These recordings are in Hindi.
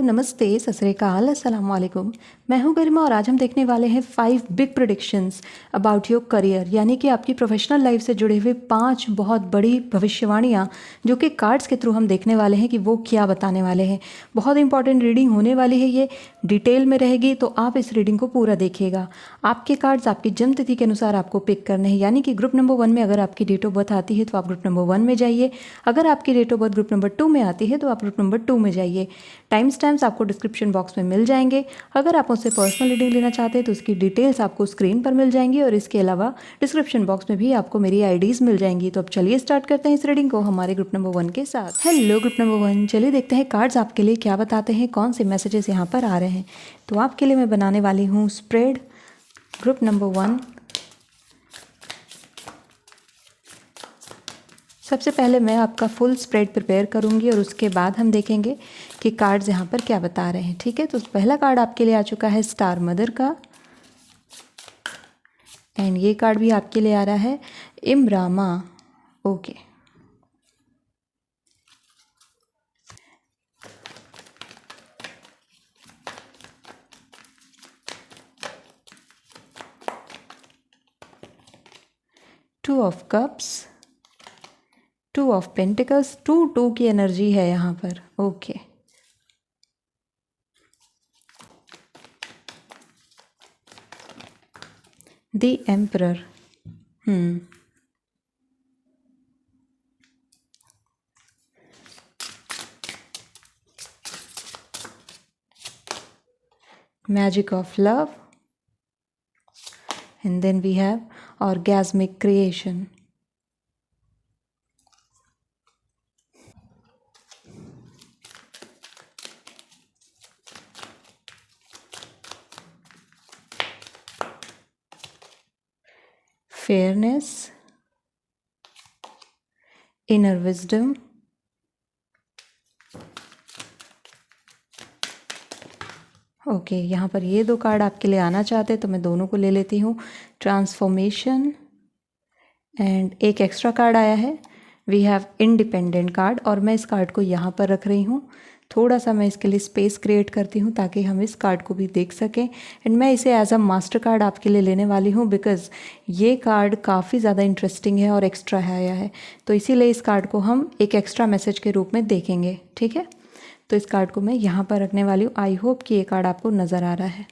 नमस्ते, सत श्री अकाल, अस्सलाम वालेकुम। मैं हूं गरिमा और आज हम देखने वाले हैं 5 big predictions about your career, यानी कि आपकी प्रोफेशनल लाइफ से जुड़े हुए 5 बहुत बड़ी भविष्यवाणियां जो कि कार्ड्स के थ्रू हम देखने वाले हैं कि वो क्या बताने वाले हैं। बहुत इंपॉर्टेंट रीडिंग होने वाली है, ये डिटेल में रहेगी, तो आप इस रीडिंग को पूरा देखिएगा। आपके कार्ड्स आपकी जन्म तिथि के अनुसार आपको पिक करने हैं, यानी कि ग्रुप नंबर 1 में अगर आपकी डेट ऑफ बर्थ आती है तो आप ग्रुप नंबर 1 में जाइए। अगर आपकी date of birth group number 2 में आती है तो आप ग्रुप नंबर 2 में जाइए। टाइम स्टैम्प्स आपको डिस्क्रिप्शन बॉक्स में मिल जाएंगे। अगर आप मुझसे पर्सनल रीडिंग लेना चाहते हैं तो उसकी डिटेल्स आपको स्क्रीन पर मिल जाएंगी और इसके अलावा डिस्क्रिप्शन बॉक्स में भी आपको मेरी आईडीज़ मिल जाएंगी। तो अब चलिए स्टार्ट करते हैं इस रीडिंग को हमारे ग्रुप नंबर 1 के साथ। हेलो ग्रुप नंबर 1, चलिए देखते हैं कार्ड्स आपके लिए क्या बताते हैं, कौन से मैसेजेस यहाँ पर आ रहे हैं। तो आपके लिए मैं बनाने वाली हूँ स्प्रेड ग्रुप नंबर 1। सबसे पहले मैं आपका फुल स्प्रेड प्रिपेयर करूंगी और उसके बाद हम देखेंगे कि कार्ड्स यहाँ पर क्या बता रहे हैं। ठीक है, तो पहला कार्ड आपके लिए आ चुका है स्टार मदर का, एंड ये कार्ड भी आपके लिए आ रहा है इमरामा। Okay, two of cups, 2 of pentacles, 2 की एनर्जी है यहाँ पर। Okay, the emperor, magic of love, and then we have orgasmic creation. Fairness, inner wisdom, okay यहाँ पर ये 2 कार्ड आपके लिए आना चाहते हैं तो मैं दोनों को ले लेती हूँ। ट्रांसफॉर्मेशन, एंड एक एक्स्ट्रा कार्ड आया है, वी हैव इंडिपेंडेंट कार्ड, और मैं इस कार्ड को यहाँ पर रख रही हूँ। थोड़ा सा मैं इसके लिए स्पेस क्रिएट करती हूँ ताकि हम इस कार्ड को भी देख सकें, एंड मैं इसे एज अ मास्टर कार्ड आपके लिए लेने वाली हूँ बिकॉज़ ये कार्ड काफ़ी ज़्यादा इंटरेस्टिंग है और एक्स्ट्रा आया है, तो इसीलिए इस कार्ड को हम एक एक्स्ट्रा मैसेज के रूप में देखेंगे। ठीक है, तो इस कार्ड को मैं यहाँ पर रखने वाली हूँ। आई होप कि ये कार्ड आपको नज़र आ रहा है।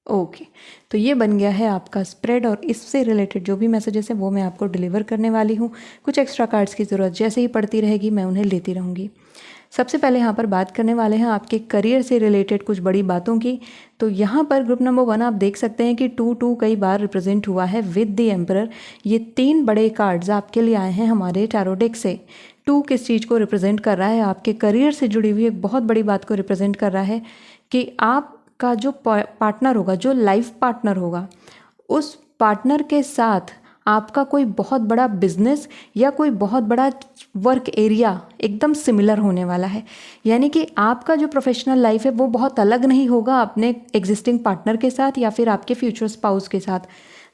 ओके, तो ये बन गया है आपका स्प्रेड, और इससे रिलेटेड जो भी मैसेजेस हैं वो मैं आपको डिलीवर करने वाली हूँ। कुछ एक्स्ट्रा कार्ड्स की ज़रूरत जैसे ही पड़ती रहेगी मैं उन्हें लेती रहूँगी। सबसे पहले यहाँ पर बात करने वाले हैं आपके करियर से रिलेटेड कुछ बड़ी बातों की। तो यहाँ पर ग्रुप नंबर 1 आप देख सकते हैं कि 2 कई बार रिप्रेजेंट हुआ है विद द एम्परर। ये 3 बड़े कार्ड्स आपके लिए आए हैं हमारे टैरो डेक से। 2 किस चीज़ को रिप्रेजेंट कर रहा है? आपके करियर से जुड़ी हुई एक बहुत बड़ी बात को रिप्रेजेंट कर रहा है कि आपका जो पार्टनर होगा, जो लाइफ पार्टनर होगा, उस पार्टनर के साथ आपका कोई बहुत बड़ा बिजनेस या कोई बहुत बड़ा वर्क एरिया एकदम सिमिलर होने वाला है। यानी कि आपका जो प्रोफेशनल लाइफ है वो बहुत अलग नहीं होगा अपने एग्जिस्टिंग पार्टनर के साथ या फिर आपके फ्यूचर स्पाउस के साथ।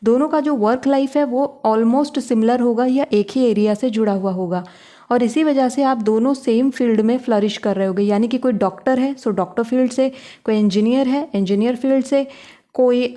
दोनों का जो वर्क लाइफ है वो ऑलमोस्ट सिमिलर होगा या एक ही एरिया से जुड़ा हुआ होगा, और इसी वजह से आप दोनों सेम फील्ड में फ्लरिश कर रहे होगे। यानी कि कोई डॉक्टर है सो डॉक्टर फील्ड से, कोई इंजीनियर है इंजीनियर फील्ड से, कोई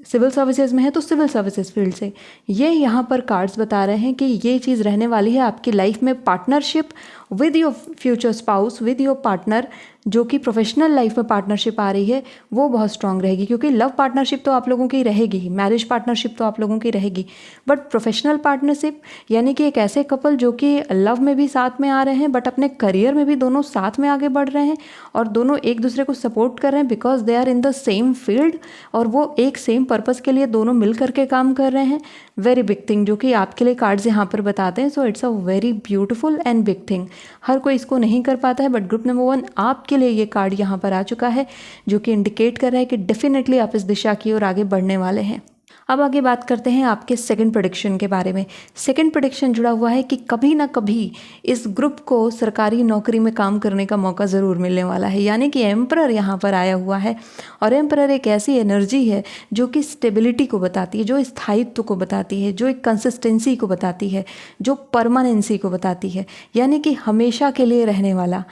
सिविल सर्विसेज में है तो सिविल सर्विसेज फील्ड से। ये यहाँ पर कार्ड्स बता रहे हैं कि ये चीज़ रहने वाली है आपकी लाइफ में। Partnership with your future spouse, with your partner, जो कि प्रोफेशनल लाइफ में पार्टनरशिप आ रही है वो बहुत स्ट्रांग रहेगी, क्योंकि लव पार्टनरशिप तो आप लोगों की रहेगी, मैरिज पार्टनरशिप तो आप लोगों की रहेगी, बट प्रोफेशनल पार्टनरशिप यानी कि एक ऐसे कपल जो कि लव में भी साथ में आ रहे हैं बट अपने करियर में भी दोनों साथ में आगे बढ़ रहे हैं और दोनों एक दूसरे को सपोर्ट कर रहे हैं because they are in the same field, और वो एक सेम पर्पज़ के लिए दोनों मिल करके काम कर रहे हैं। वेरी बिग थिंग जो कि आपके लिए कार्ड्स यहाँ पर बताते हैं। So it's a very beautiful and big thing. हर कोई इसको नहीं कर पाता है, बट ग्रुप नंबर 1 आपके लिए ये कार्ड यहाँ पर आ चुका है जो कि इंडिकेट कर रहा है कि डेफिनेटली आप इस दिशा की ओर आगे बढ़ने वाले हैं। अब आगे बात करते हैं आपके सेकंड प्रेडिक्शन के बारे में। सेकंड प्रेडिक्शन जुड़ा हुआ है कि कभी ना कभी इस ग्रुप को सरकारी नौकरी में काम करने का मौका ज़रूर मिलने वाला है। यानी कि एम्परर यहाँ पर आया हुआ है, और एम्परर एक ऐसी एनर्जी है जो कि स्टेबिलिटी को बताती है, जो स्थायित्व को बताती है, जो एक कंसिस्टेंसी को बताती है, जो परमानेंसी को बताती है, यानी कि हमेशा के लिए रहने वाला।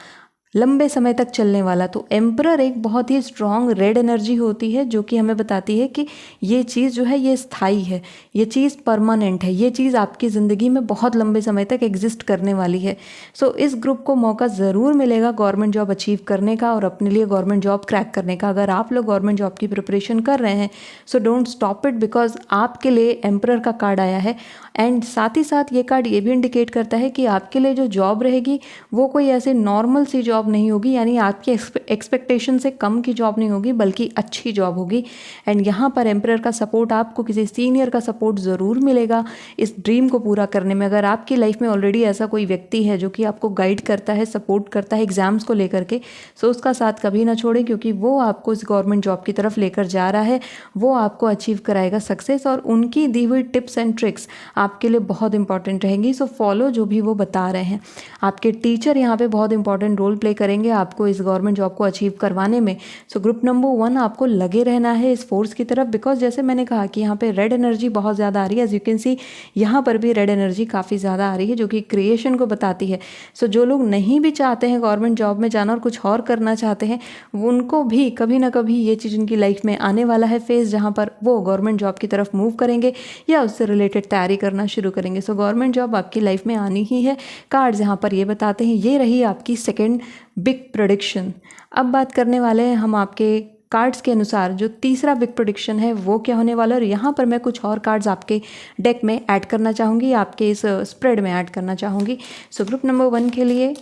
लंबे समय तक चलने वाला। तो एम्परर एक बहुत ही स्ट्रॉन्ग रेड एनर्जी होती है जो कि हमें बताती है कि ये चीज़ जो है ये स्थायी है, ये चीज़ परमानेंट है, ये चीज़ आपकी ज़िंदगी में बहुत लंबे समय तक एग्जिस्ट करने वाली है। सो इस ग्रुप को मौका ज़रूर मिलेगा गवर्नमेंट जॉब अचीव करने का और अपने लिए गवर्नमेंट जॉब क्रैक करने का। अगर आप लोग गवर्नमेंट जॉब की प्रिपरेशन कर रहे हैं so don't stop it, because आपके लिए एम्परर का कार्ड आया है। एंड साथ ही साथ ये कार्ड ये भी इंडिकेट करता है कि आपके लिए जो जॉब रहेगी वो कोई ऐसे नॉर्मल सी जॉब नहीं होगी, यानी आपके एक्सपेक्टेशन से कम की जॉब नहीं होगी, बल्कि अच्छी जॉब होगी। एंड यहाँ पर एम्परर का सपोर्ट, आपको किसी सीनियर का सपोर्ट ज़रूर मिलेगा इस ड्रीम को पूरा करने में। अगर आपकी लाइफ में ऑलरेडी ऐसा कोई व्यक्ति है जो कि आपको गाइड करता है, सपोर्ट करता है एग्ज़ाम्स को लेकर के, सो उसका साथ कभी ना छोड़ें, क्योंकि वो आपको इस गवर्नमेंट जॉब की तरफ लेकर जा रहा है, वो आपको अचीव कराएगा सक्सेस। और उनकी दी हुई टिप्स एंड ट्रिक्स आपके लिए बहुत इंपॉर्टेंट रहेंगी। सो फॉलो जो भी वो बता रहे हैं। आपके टीचर यहाँ पे बहुत इंपॉर्टेंट रोल प्ले करेंगे आपको इस गवर्नमेंट जॉब को अचीव करवाने में। सो ग्रुप नंबर 1 आपको लगे रहना है इस फोर्स की तरफ, बिकॉज जैसे मैंने कहा कि यहाँ पे रेड एनर्जी बहुत ज़्यादा आ रही है। एज यू कैन सी यहाँ पर भी रेड एनर्जी काफ़ी ज़्यादा आ रही है जो कि क्रिएशन को बताती है। सो जो लोग नहीं भी चाहते हैं गवर्नमेंट जॉब में जाना और कुछ और करना चाहते हैं, उनको भी कभी ना कभी ये चीज़ उनकी लाइफ में आने वाला है फेज, जहाँ पर वो गवर्नमेंट जॉब की तरफ मूव करेंगे या उससे रिलेटेड तैयारी करना शुरू करेंगे। सो गवर्नमेंट जॉब आपकी लाइफ में आनी ही है। कार्ड्स यहाँ पर ये बताते हैं। ये रही आपकी सेकेंड बिग प्रेडिक्शन। अब बात करने वाले हैं हम आपके कार्ड्स के अनुसार जो तीसरा बिग प्रेडिक्शन है वो क्या होने वाला है। और यहाँ पर मैं कुछ और कार्ड्स आपके डेक में ऐड करना चाहूँगी, आपके इस स्प्रेड में ऐड करना चाहूँगी। सो ग्रुप नंबर 1 के लिए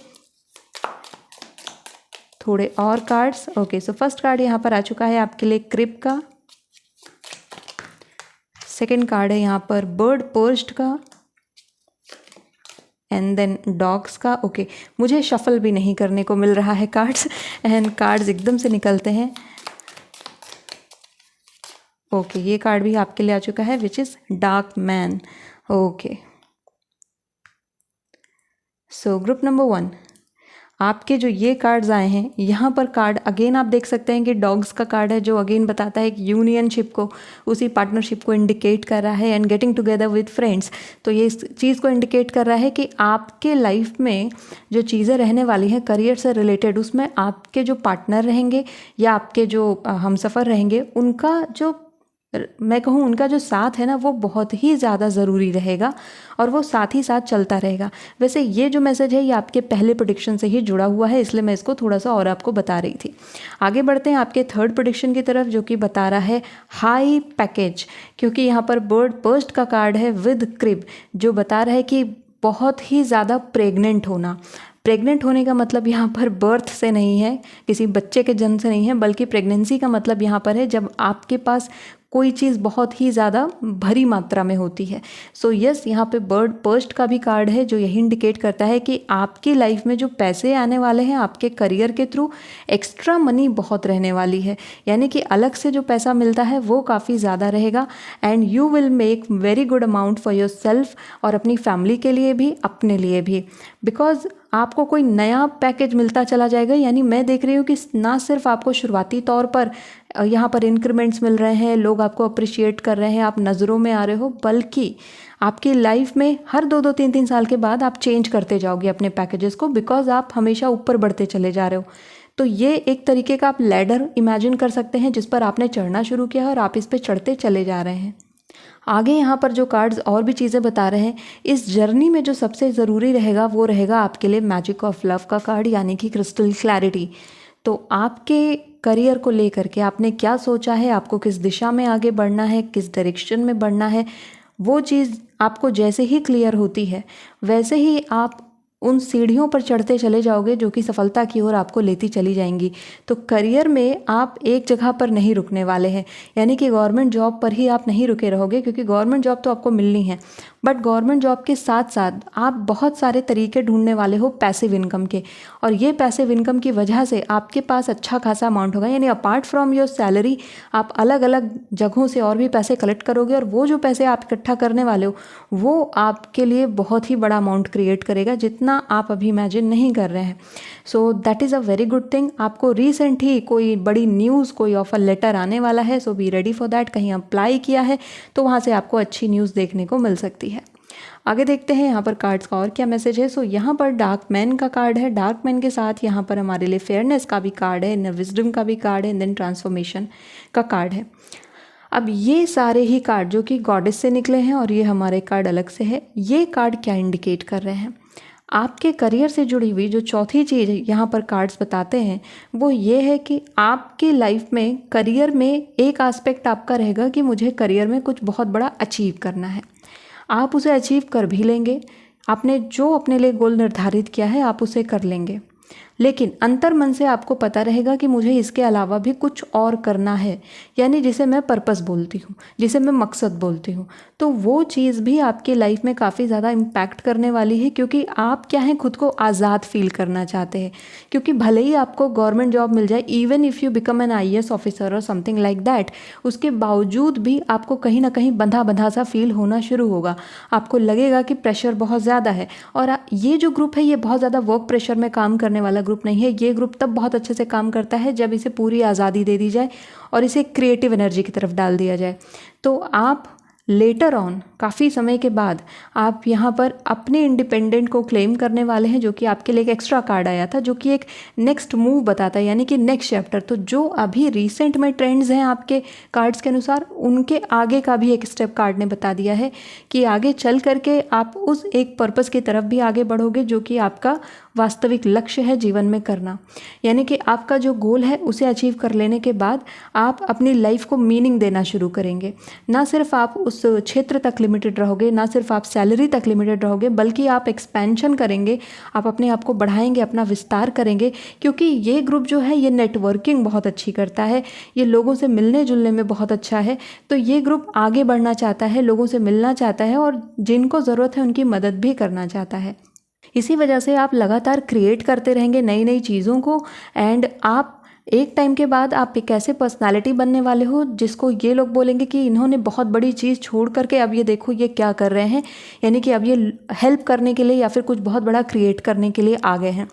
थोड़े और cards. Okay, so first card यहाँ पर आ चुका है आपके लिए क्रिप का। सेकेंड कार्ड है यहाँ पर बर्ड पर्स्ट का एंड देन डॉग्स का। ओके, मुझे शफल भी नहीं करने को मिल रहा है कार्ड्स, एंड कार्ड्स एकदम से निकलते हैं। ओके, ये कार्ड भी आपके लिए आ चुका है which is dark man. Okay, so group number 1 आपके जो ये कार्ड्स आए हैं, यहाँ पर कार्ड अगेन आप देख सकते हैं कि डॉग्स का कार्ड है जो अगेन बताता है कि यूनियनशिप को, उसी पार्टनरशिप को इंडिकेट कर रहा है and getting together with friends. तो ये इस चीज़ को इंडिकेट कर रहा है कि आपके लाइफ में जो चीज़ें रहने वाली हैं करियर से रिलेटेड, उसमें आपके जो पार्टनर रहेंगे या आपके जो हमसफ़र रहेंगे, उनका जो मैं कहूँ उनका जो साथ है ना वो बहुत ही ज़्यादा ज़रूरी रहेगा और वो साथ ही साथ चलता रहेगा। वैसे ये जो मैसेज है ये आपके पहले प्रेडिक्शन से ही जुड़ा हुआ है, इसलिए मैं इसको थोड़ा सा और आपको बता रही थी। आगे बढ़ते हैं आपके थर्ड प्रेडिक्शन की तरफ जो कि बता रहा है हाई पैकेज, क्योंकि यहाँ पर बर्ड पर्स्ट का कार्ड है विद क्रिब जो बता रहा है कि बहुत ही ज़्यादा प्रेग्नेंट होना। प्रेग्नेंट होने का मतलब यहाँ पर बर्थ से नहीं है, किसी बच्चे के जन्म से नहीं है, बल्कि प्रेगनेंसी का मतलब यहाँ पर है जब आपके पास कोई चीज़ बहुत ही ज़्यादा भरी मात्रा में होती है। सो यस, यहाँ पे बर्ड पर्स्ट का भी कार्ड है जो यही इंडिकेट करता है कि आपकी लाइफ में जो पैसे आने वाले हैं आपके करियर के थ्रू, एक्स्ट्रा मनी बहुत रहने वाली है, यानी कि अलग से जो पैसा मिलता है वो काफ़ी ज़्यादा रहेगा and you will make very good amount for your self और अपनी फैमिली के लिए भी, अपने लिए भी, बिकॉज आपको कोई नया पैकेज मिलता चला जाएगा। यानी मैं देख रही हूँ कि ना सिर्फ आपको शुरुआती तौर पर यहाँ पर इंक्रीमेंट्स मिल रहे हैं, लोग आपको अप्रिशिएट कर रहे हैं, आप नज़रों में आ रहे हो, बल्कि आपकी लाइफ में हर 2-2 3-3 साल के बाद आप चेंज करते जाओगे अपने पैकेजेस को, बिकॉज आप हमेशा ऊपर बढ़ते चले जा रहे हो। तो ये एक तरीके का आप लैडर इमेजिन कर सकते हैं जिस पर आपने चढ़ना शुरू किया है और आप इस पर चढ़ते चले जा रहे हैं। आगे यहाँ पर जो कार्ड्स और भी चीज़ें बता रहे हैं, इस जर्नी में जो सबसे ज़रूरी रहेगा वो रहेगा आपके लिए मैजिक ऑफ लव का कार्ड, यानी कि क्रिस्टल क्लैरिटी। तो आपके करियर को लेकर के आपने क्या सोचा है, आपको किस दिशा में आगे बढ़ना है, किस डायरेक्शन में बढ़ना है, वो चीज़ आपको जैसे ही क्लियर होती है वैसे ही आप उन सीढ़ियों पर चढ़ते चले जाओगे जो कि सफलता की ओर आपको लेती चली जाएंगी। तो करियर में आप एक जगह पर नहीं रुकने वाले हैं, यानी कि गवर्नमेंट जॉब पर ही आप नहीं रुके रहोगे, क्योंकि गवर्नमेंट जॉब तो आपको मिलनी है, बट गवर्नमेंट जॉब के साथ साथ आप बहुत सारे तरीके ढूंढने वाले हो पैसिव इनकम के, और ये पैसिव इनकम की वजह से आपके पास अच्छा खासा अमाउंट होगा। यानी अपार्ट फ्रॉम योर सैलरी आप अलग अलग जगहों से और भी पैसे कलेक्ट करोगे, और वो जो पैसे आप इकट्ठा करने वाले हो वो आपके लिए बहुत ही बड़ा अमाउंट क्रिएट करेगा, जितना आप अभी इमेजिन नहीं कर रहे हैं। So that is a very good thing. आपको रिसेंट ही कोई बड़ी न्यूज़, कोई ऑफर लेटर आने वाला है, सो बी रेडी फॉर दैट। कहीं अप्लाई किया है तो वहाँ से आपको अच्छी न्यूज़ देखने को मिल सकती है। आगे देखते हैं यहाँ पर कार्ड्स का और क्या मैसेज है। सो यहाँ पर डार्क मैन का कार्ड है। डार्क मैन के साथ यहाँ पर हमारे लिए फेयरनेस का भी कार्ड है, इनर विजडम का भी कार्ड है, देन ट्रांसफॉर्मेशन का कार्ड है। अब ये सारे ही कार्ड जो कि गॉडेस से निकले हैं और ये हमारे कार्ड अलग से है, ये कार्ड क्या इंडिकेट कर रहे हैं? आपके करियर से जुड़ी हुई जो चौथी चीज़ यहाँ पर कार्ड्स बताते हैं वो ये है कि आपकी लाइफ में करियर में एक एस्पेक्ट आपका रहेगा कि मुझे करियर में कुछ बहुत बड़ा अचीव करना है। आप उसे अचीव कर भी लेंगे, आपने जो अपने लिए गोल निर्धारित किया है आप उसे कर लेंगे, लेकिन अंतर मन से आपको पता रहेगा कि मुझे इसके अलावा भी कुछ और करना है, यानी जिसे मैं पर्पस बोलती हूँ, जिसे मैं मकसद बोलती हूँ। तो वो चीज़ भी आपकी लाइफ में काफ़ी ज़्यादा इम्पैक्ट करने वाली है, क्योंकि आप क्या हैं, खुद को आज़ाद फील करना चाहते हैं। क्योंकि भले ही आपको गवर्नमेंट जॉब मिल जाए, even if you become an IAS officer और समथिंग लाइक दैट, उसके बावजूद भी आपको कहीं ना कहीं बंधा बंधा सा फील होना शुरू होगा। आपको लगेगा कि प्रेशर बहुत ज़्यादा है। और ये जो ग्रुप है ये बहुत ज़्यादा वर्क प्रेशर में काम करने वाला ग्रुप नहीं है। ये ग्रुप तब बहुत अच्छे से काम करता है जब इसे पूरी आज़ादी दे दी जाए और इसे क्रिएटिव एनर्जी की तरफ डाल दिया जाए। तो आप लेटर ऑन काफ़ी समय के बाद आप यहाँ पर अपने इंडिपेंडेंट को क्लेम करने वाले हैं, जो कि आपके लिए एक एक्स्ट्रा कार्ड आया था जो कि एक नेक्स्ट मूव बताता है, यानी कि नेक्स्ट चैप्टर। तो जो अभी रिसेंट में ट्रेंड्स हैं आपके कार्ड्स के अनुसार, उनके आगे का भी एक स्टेप कार्ड ने बता दिया है कि आगे चल करके आप उस एक पर्पस की तरफ भी आगे बढ़ोगे जो कि आपका वास्तविक लक्ष्य है जीवन में करना। यानी कि आपका जो गोल है उसे अचीव कर लेने के बाद आप अपनी लाइफ को मीनिंग देना शुरू करेंगे। ना सिर्फ आप उस क्षेत्र तक लिमिटेड रहोगे, ना सिर्फ आप सैलरी तक लिमिटेड रहोगे, बल्कि आप एक्सपेंशन करेंगे, आप अपने आप को बढ़ाएंगे, अपना विस्तार करेंगे। क्योंकि ये ग्रुप जो है ये नेटवर्किंग बहुत अच्छी करता है, ये लोगों से मिलने जुलने में बहुत अच्छा है। तो ये ग्रुप आगे बढ़ना चाहता है, लोगों से मिलना चाहता है और जिनको ज़रूरत है उनकी मदद भी करना चाहता है। इसी वजह से आप लगातार क्रिएट करते रहेंगे नई नई चीज़ों को, एंड आप एक टाइम के बाद आप एक ऐसे पर्सनालिटी बनने वाले हो जिसको ये लोग बोलेंगे कि इन्होंने बहुत बड़ी चीज़ छोड़ करके अब ये देखो ये क्या कर रहे हैं, यानी कि अब ये हेल्प करने के लिए या फिर कुछ बहुत बड़ा क्रिएट करने के लिए आ गए हैं।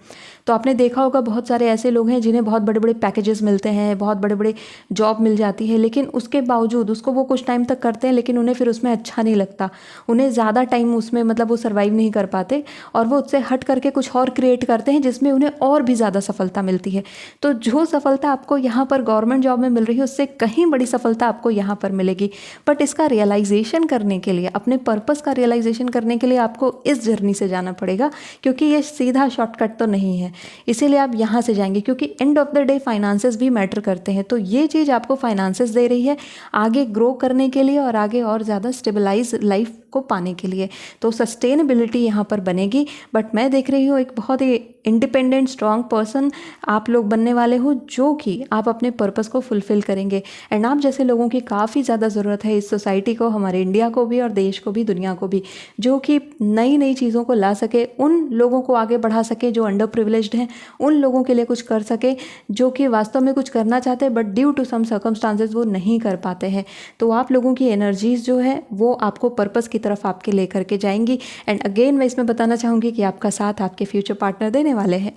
तो आपने देखा होगा बहुत सारे ऐसे लोग हैं जिन्हें बहुत बड़े बड़े पैकेजेस मिलते हैं, बहुत बड़े बड़े जॉब मिल जाती है, लेकिन उसके बावजूद उसको वो कुछ टाइम तक करते हैं, लेकिन उन्हें फिर उसमें अच्छा नहीं लगता, उन्हें ज़्यादा टाइम उसमें मतलब वो सर्वाइव नहीं कर पाते और वो उससे हट करके कुछ और क्रिएट करते हैं जिसमें उन्हें और भी ज़्यादा सफलता मिलती है। तो जो सफलता आपको यहाँ पर गवर्नमेंट जॉब में मिल रही है उससे कहीं बड़ी सफलता आपको यहाँ पर मिलेगी। बट इसका रियलाइजेशन करने के लिए, अपने पर्पस का रियलाइजेशन करने के लिए आपको इस जर्नी से जाना पड़ेगा, क्योंकि ये सीधा शॉर्टकट तो नहीं है। इसीलिए आप यहाँ से जाएंगे, क्योंकि end of the day finances भी मैटर करते हैं। तो ये चीज़ आपको फाइनेंसेस दे रही है आगे ग्रो करने के लिए और आगे और ज़्यादा स्टेबलाइज लाइफ को पाने के लिए। तो सस्टेनेबिलिटी यहाँ पर बनेगी। बट मैं देख रही हूँ एक बहुत ही इंडिपेंडेंट स्ट्रॉन्ग पर्सन आप लोग बनने वाले हो, जो कि आप अपने पर्पस को फुलफिल करेंगे। एंड आप जैसे लोगों की काफ़ी ज़्यादा ज़रूरत है इस सोसाइटी को, हमारे इंडिया को भी और देश को भी, दुनिया को भी, जो कि नई नई चीज़ों को ला सके, उन लोगों को आगे बढ़ा सके जो अंडर प्रिविलेज्ड हैं, उन लोगों के लिए कुछ कर सके जो कि वास्तव में कुछ करना चाहते हैं but due to some circumstances वो नहीं कर पाते हैं। तो आप लोगों की एनर्जीज जो है वो आपको पर्पस की तरफ आपके लेकर के जाएंगी। एंड अगेन मैं इसमें बताना चाहूँगी कि आपका साथ आपके फ्यूचर पार्टनर देने वाले हैं।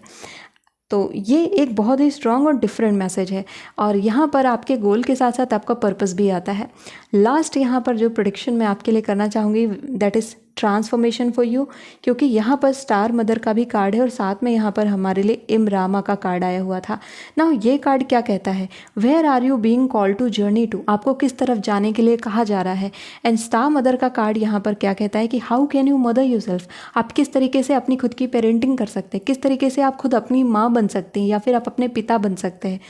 तो ये एक बहुत ही स्ट्रॉन्ग और डिफरेंट मैसेज है और यहाँ पर आपके गोल के साथ साथ आपका पर्पस भी आता है। लास्ट यहाँ पर जो प्रेडिक्शन मैं आपके लिए करना चाहूँगी that is transformation for you, क्योंकि यहाँ पर स्टार मदर का भी कार्ड है और साथ में यहाँ पर हमारे लिए इमरामा का कार्ड आया हुआ था ना। ये कार्ड क्या कहता है, where are you being called to journey to, आपको किस तरफ जाने के लिए कहा जा रहा है। एंड स्टार मदर का कार्ड यहाँ पर क्या कहता है कि how can you mother yourself, आप किस तरीके से अपनी खुद की पेरेंटिंग कर सकते हैं, किस तरीके से आप खुद अपनी माँ बन सकते हैं या फिर आप अपने पिता बन सकते हैं।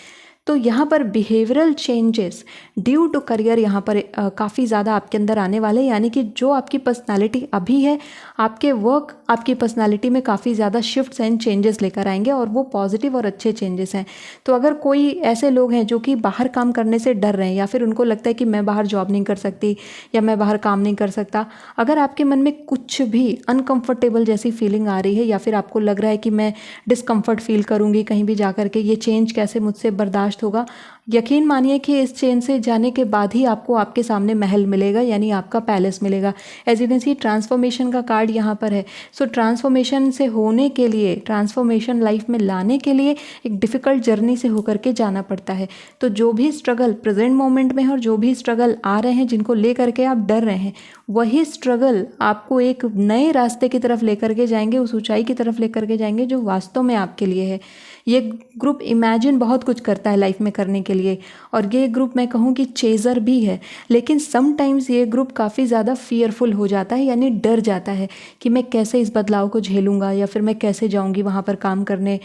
तो यहाँ पर behavioural changes due to career यहाँ पर काफ़ी ज़्यादा आपके अंदर आने वाले, यानी कि जो आपकी पर्सनालिटी अभी है, आपके वर्क आपकी पर्सनालिटी में काफ़ी ज़्यादा शिफ्ट्स एंड चेंजेस लेकर आएंगे और वो पॉजिटिव और अच्छे चेंजेस हैं। तो अगर कोई ऐसे लोग हैं जो कि बाहर काम करने से डर रहे हैं या फिर उनको लगता है कि मैं बाहर जॉब नहीं कर सकती या मैं बाहर काम नहीं कर सकता, अगर आपके मन में कुछ भी अनकम्फर्टेबल जैसी फीलिंग आ रही है या फिर आपको लग रहा है कि मैं डिस्कम्फर्ट फील करूँगी कहीं भी जा कर के, ये चेंज कैसे मुझसे बर्दाश्त होगा, यकीन मानिए कि इस चेन से जाने के बाद ही आपको आपके सामने महल मिलेगा, यानी आपका पैलेस मिलेगा। As you can see transformation का कार्ड यहाँ पर है। सो ट्रांसफॉर्मेशन से होने के लिए, ट्रांसफॉर्मेशन लाइफ में लाने के लिए एक डिफ़िकल्ट जर्नी से होकर के जाना पड़ता है। तो जो भी स्ट्रगल प्रेजेंट मोमेंट में है और जो भी स्ट्रगल आ रहे हैं जिनको ले करके आप डर रहे हैं, वही स्ट्रगल आपको एक नए रास्ते की तरफ लेकर के जाएंगे, उस ऊंचाई की तरफ लेकर के जाएंगे जो वास्तव में आपके लिए है। ये ग्रुप इमेजिन बहुत कुछ करता है लाइफ में करने के लिए, और ये ग्रुप मैं कहूँ कि चेज़र भी है, लेकिन समटाइम्स ये ग्रुप काफ़ी ज़्यादा फियरफुल हो जाता है, यानी डर जाता है कि मैं कैसे इस बदलाव को झेलूँगा या फिर मैं कैसे जाऊँगी वहाँ पर काम करने।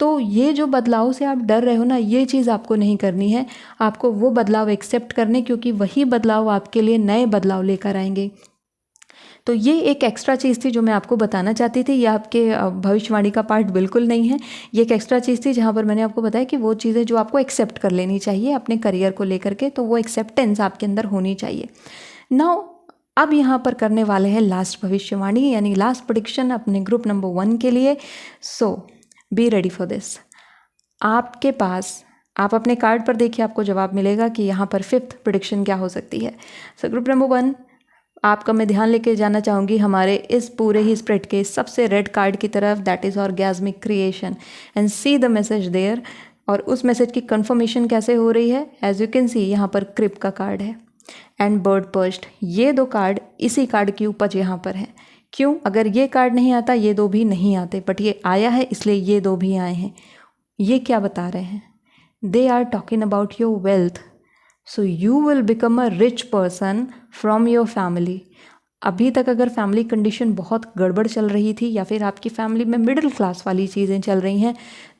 तो ये जो बदलाव से आप डर रहे हो ना, ये चीज़ आपको नहीं करनी है। आपको वो बदलाव एक्सेप्ट करने, क्योंकि वही बदलाव आपके लिए नए बदलाव लेकर आएंगे। तो ये एक एक्स्ट्रा चीज़ थी जो मैं आपको बताना चाहती थी। ये आपके भविष्यवाणी का पार्ट बिल्कुल नहीं है, ये एक एक्स्ट्रा चीज़ थी जहाँ पर मैंने आपको बताया कि वो चीज़ें जो आपको एक्सेप्ट कर लेनी चाहिए अपने करियर को लेकर के, तो वो एक्सेप्टेंस आपके अंदर होनी चाहिए। नाउ अब यहाँ पर करने वाले हैं लास्ट भविष्यवाणी, यानी लास्ट प्रेडिक्शन अपने ग्रुप नंबर 1 के लिए। सो बी रेडी फॉर दिस। आपके पास, आप अपने कार्ड पर देखिए, आपको जवाब मिलेगा कि यहाँ पर 5th प्रेडिक्शन क्या हो सकती है। सो ग्रुप नंबर 1, आपका मैं ध्यान लेके जाना चाहूँगी हमारे इस पूरे ही स्प्रेड के सबसे रेड कार्ड की तरफ, that is orgasmic creation, and see the message there. और उस मैसेज की कंफर्मेशन कैसे हो रही है, एज यू कैन सी यहाँ पर क्रिप का कार्ड है एंड बर्ड पर्स्ट। ये दो कार्ड इसी कार्ड की उपज यहाँ पर है। क्यों? अगर ये कार्ड नहीं आता ये दो भी नहीं आते, बट ये आया है इसलिए ये दो भी आए हैं। ये क्या बता रहे हैं? They are talking about your wealth. So you will become a rich person from your family. अभी तक अगर फैमिली कंडीशन बहुत गड़बड़ चल रही थी या फिर आपकी फैमिली में मिडिल क्लास वाली चीज़ें चल रही हैं,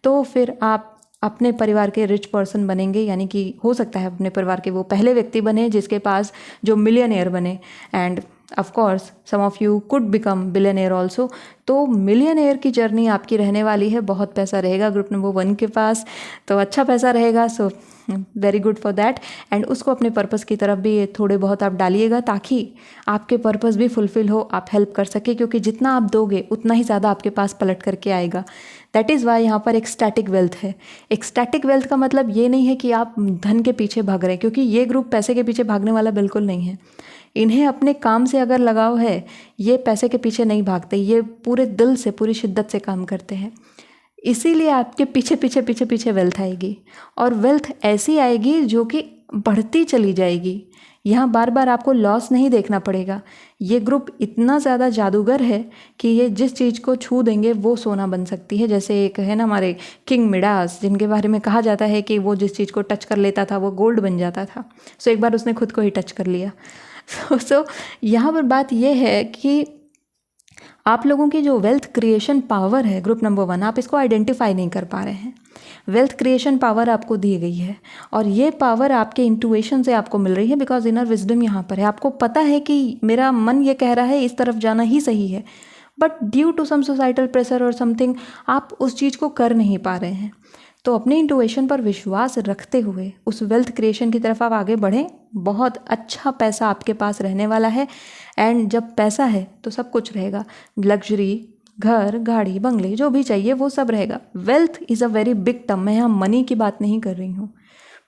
तो फिर आप अपने परिवार के रिच पर्सन बनेंगे, यानी कि हो सकता है अपने परिवार के वो पहले व्यक्ति बने जिसके पास जो मिलियनेयर बने, and of course some of you could become billionaire also. तो मिलियनेयर की जर्नी आपकी रहने वाली है। बहुत पैसा रहेगा ग्रुप नंबर 1 के पास, तो अच्छा पैसा रहेगा। So very good for that. And उसको अपने पर्पस की तरफ भी थोड़े बहुत आप डालिएगा ताकि आपके पर्पस भी फुलफिल हो, आप हेल्प कर सके, क्योंकि जितना आप दोगे उतना ही ज़्यादा आपके पास पलट करके आएगा। दैट इज़ वाई यहाँ पर एक स्टैटिक वेल्थ है। एक स्टैटिक वेल्थ का मतलब ये नहीं है कि आप धन के पीछे भाग रहे हैं, क्योंकि ये ग्रुप पैसे के पीछे भागने वाला बिल्कुल नहीं है। इन्हें अपने काम से अगर लगाव है, ये पैसे के पीछे नहीं भागते, ये पूरे दिल से पूरी शिद्दत से काम करते हैं। इसीलिए आपके पीछे पीछे पीछे पीछे वेल्थ आएगी, और वेल्थ ऐसी आएगी जो कि बढ़ती चली जाएगी। यहाँ बार बार आपको लॉस नहीं देखना पड़ेगा। ये ग्रुप इतना ज़्यादा जादूगर है कि ये जिस चीज़ को छू देंगे वो सोना बन सकती है। जैसे एक है ना हमारे किंग मिडास, जिनके बारे में कहा जाता है कि वो जिस चीज़ को टच कर लेता था वो गोल्ड बन जाता था। सो एक बार उसने खुद को ही टच कर लिया। सो यहाँ पर बात यह है कि आप लोगों की जो वेल्थ क्रिएशन पावर है ग्रुप नंबर 1, आप इसको आइडेंटिफाई नहीं कर पा रहे हैं। वेल्थ क्रिएशन पावर आपको दी गई है, और ये पावर आपके इंट्यूएशन से आपको मिल रही है, बिकॉज इनर विजडम यहाँ पर है। आपको पता है कि मेरा मन ये कह रहा है इस तरफ जाना ही सही है, but due to some societal pressure और समथिंग आप उस चीज़ को कर नहीं पा रहे हैं। तो अपने इंट्यूएशन पर विश्वास रखते हुए उस वेल्थ क्रिएशन की तरफ आप आगे बढ़ें। बहुत अच्छा पैसा आपके पास रहने वाला है, एंड जब पैसा है तो सब कुछ रहेगा। लग्जरी, घर, गाड़ी, बंगले, जो भी चाहिए वो सब रहेगा। Wealth is a very big term. मैं यहाँ मनी की बात नहीं कर रही हूँ।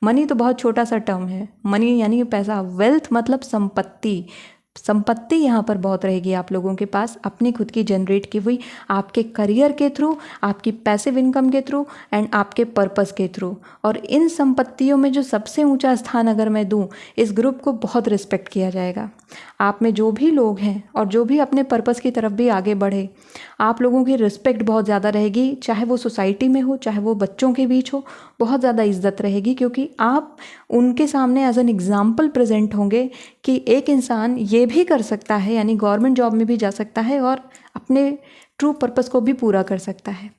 मनी तो बहुत छोटा सा टर्म है। मनी यानी पैसा। वेल्थ मतलब संपत्ति। संपत्ति यहाँ पर बहुत रहेगी आप लोगों के पास, अपनी खुद की जनरेट की हुई, आपके करियर के थ्रू, आपकी पैसिव इनकम के थ्रू, एंड आपके पर्पस के थ्रू। और इन संपत्तियों में जो सबसे ऊंचा स्थान अगर मैं दूं, इस ग्रुप को बहुत रिस्पेक्ट किया जाएगा। आप में जो भी लोग हैं और जो भी अपने पर्पस की तरफ भी आगे बढ़े, आप लोगों की रिस्पेक्ट बहुत ज़्यादा रहेगी। चाहे वो सोसाइटी में हो, चाहे वो बच्चों के बीच हो, बहुत ज़्यादा इज्जत रहेगी, क्योंकि आप उनके सामने एज एन एग्जाम्पल प्रेजेंट होंगे कि एक इंसान ये भी कर सकता है, यानी गवर्नमेंट जॉब में भी जा सकता है और अपने ट्रू पर्पस को भी पूरा कर सकता है।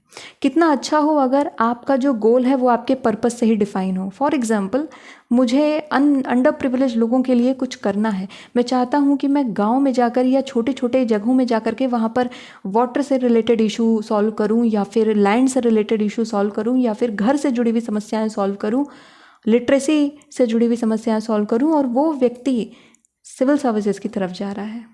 कितना अच्छा हो अगर आपका जो गोल है वो आपके पर्पस से ही डिफाइन हो। फॉर एग्जांपल, मुझे अंडर प्रिविलेज लोगों के लिए कुछ करना है। मैं चाहता हूँ कि मैं गांव में जाकर या छोटे छोटे जगहों में जाकर के वहाँ पर वाटर से रिलेटेड इशू सॉल्व करूँ, या फिर लैंड से रिलेटेड इशू सॉल्व करूँ, या फिर घर से जुड़ी हुई समस्याएँ सॉल्व करूँ, लिटरेसी से जुड़ी हुई समस्याएँ सॉल्व करूँ। और वो व्यक्ति सिविल सर्विसेज की तरफ जा रहा है,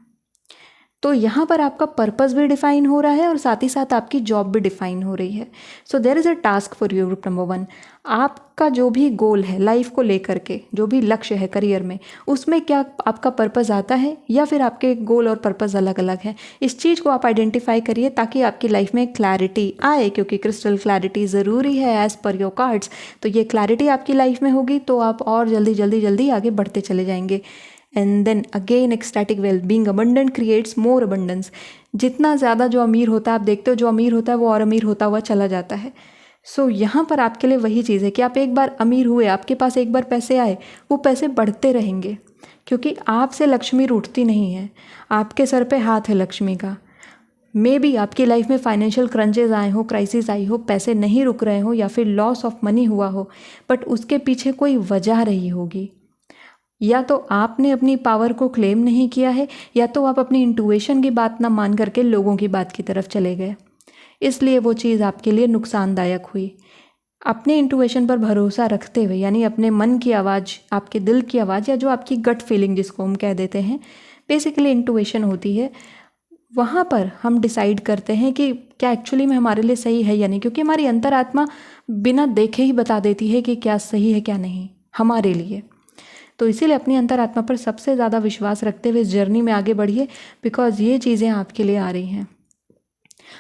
तो यहाँ पर आपका पर्पस भी डिफाइन हो रहा है और साथ ही साथ आपकी जॉब भी डिफाइन हो रही है। So there is a task for you group number 1। आपका जो भी गोल है लाइफ को लेकर के, जो भी लक्ष्य है करियर में, उसमें क्या आपका पर्पस आता है या फिर आपके गोल और पर्पस अलग अलग हैं। इस चीज़ को आप आइडेंटिफाई करिए ताकि आपकी लाइफ में क्लैरिटी आए, क्योंकि क्रिस्टल क्लैरिटी ज़रूरी है एज़ पर योर कार्ड्स। तो ये क्लैरिटी आपकी लाइफ में होगी तो आप और जल्दी जल्दी जल्दी आगे बढ़ते चले जाएंगे। And then again ecstatic wealth, being abundant creates more abundance. जितना ज़्यादा जो अमीर होता है, आप देखते हो जो अमीर होता है वो और अमीर होता हुआ चला जाता है। सो यहाँ पर आपके लिए वही चीज़ है कि आप एक बार अमीर हुए, आपके पास एक बार पैसे आए, वो पैसे बढ़ते रहेंगे, क्योंकि आपसे लक्ष्मी रूठती नहीं है, आपके सर पे हाथ है लक्ष्मी का। मे बी आपकी लाइफ में फाइनेंशियल क्रंचेज आए हो, क्राइसिस आई हो, पैसे नहीं रुक रहे हो या फिर लॉस ऑफ मनी हुआ हो, बट उसके पीछे कोई वजह रही होगी। या तो आपने अपनी पावर को क्लेम नहीं किया है, या तो आप अपनी इंटुइशन की बात ना मान करके लोगों की बात की तरफ चले गए, इसलिए वो चीज़ आपके लिए नुकसानदायक हुई। अपने इंटुइशन पर भरोसा रखते हुए, यानी अपने मन की आवाज़, आपके दिल की आवाज़, या जो आपकी गट फीलिंग जिसको हम कह देते हैं, बेसिकली इंटुइशन होती है, वहाँ पर हम डिसाइड करते हैं कि क्या एक्चुअली में हमारे लिए सही है या नहीं, क्योंकि हमारी अंतरात्मा बिना देखे ही बता देती है कि क्या सही है क्या नहीं हमारे लिए। तो इसीलिए अपनी अंतरात्मा पर सबसे ज़्यादा विश्वास रखते हुए इस जर्नी में आगे बढ़िए, बिकॉज ये चीज़ें आपके लिए आ रही हैं।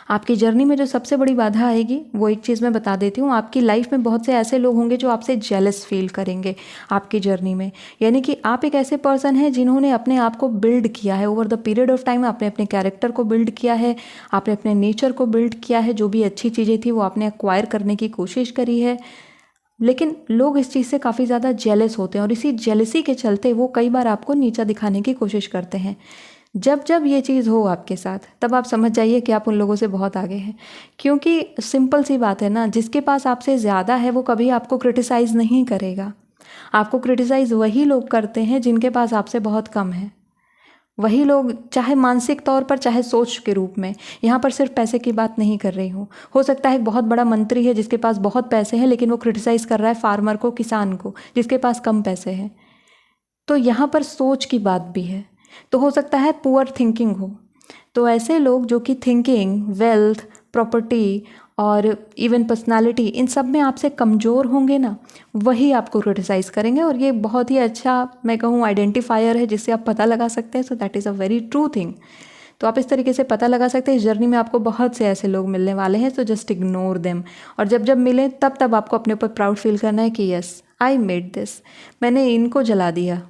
आपकी जर्नी में जो सबसे बड़ी बाधा आएगी वो एक चीज़ मैं बता देती हूँ, आपकी लाइफ में बहुत से ऐसे लोग होंगे जो आपसे जेलस फील करेंगे आपकी जर्नी में। यानी कि आप एक ऐसे पर्सन हैं जिन्होंने अपने आप को बिल्ड किया है over the period of time, आपने अपने कैरेक्टर को बिल्ड किया है, आपने अपने नेचर को बिल्ड किया है, जो भी अच्छी चीज़ें थी वो आपने एक्वायर करने की कोशिश करी है। लेकिन लोग इस चीज़ से काफ़ी ज़्यादा जेलस होते हैं और इसी जेलसी के चलते वो कई बार आपको नीचा दिखाने की कोशिश करते हैं। जब जब ये चीज़ हो आपके साथ, तब आप समझ जाइए कि आप उन लोगों से बहुत आगे हैं, क्योंकि सिंपल सी बात है ना, जिसके पास आपसे ज़्यादा है वो कभी आपको क्रिटिसाइज़ नहीं करेगा। आपको क्रिटिसाइज़ वही लोग करते हैं जिनके पास आपसे बहुत कम है। वही लोग, चाहे मानसिक तौर पर चाहे सोच के रूप में। यहाँ पर सिर्फ पैसे की बात नहीं कर रही हूँ। हो सकता है एक बहुत बड़ा मंत्री है जिसके पास बहुत पैसे हैं, लेकिन वो क्रिटिसाइज़ कर रहा है फार्मर को, किसान को, जिसके पास कम पैसे हैं। तो यहाँ पर सोच की बात भी है। तो हो सकता है पुअर थिंकिंग हो। तो ऐसे लोग जो कि थिंकिंग, वेल्थ, प्रॉपर्टी और इवन पर्सनालिटी, इन सब में आपसे कमज़ोर होंगे ना, वही आपको क्रिटिसाइज़ करेंगे। और ये बहुत ही अच्छा, मैं कहूँ, आइडेंटिफायर है जिससे आप पता लगा सकते हैं। So that is a very true thing. तो आप इस तरीके से पता लगा सकते हैं। इस जर्नी में आपको बहुत से ऐसे लोग मिलने वाले हैं, सो जस्ट इग्नोर देम। और जब जब मिले तब तब आपको अपने ऊपर प्राउड फील करना है कि यस, आई मेड दिस, मैंने इनको जला दिया,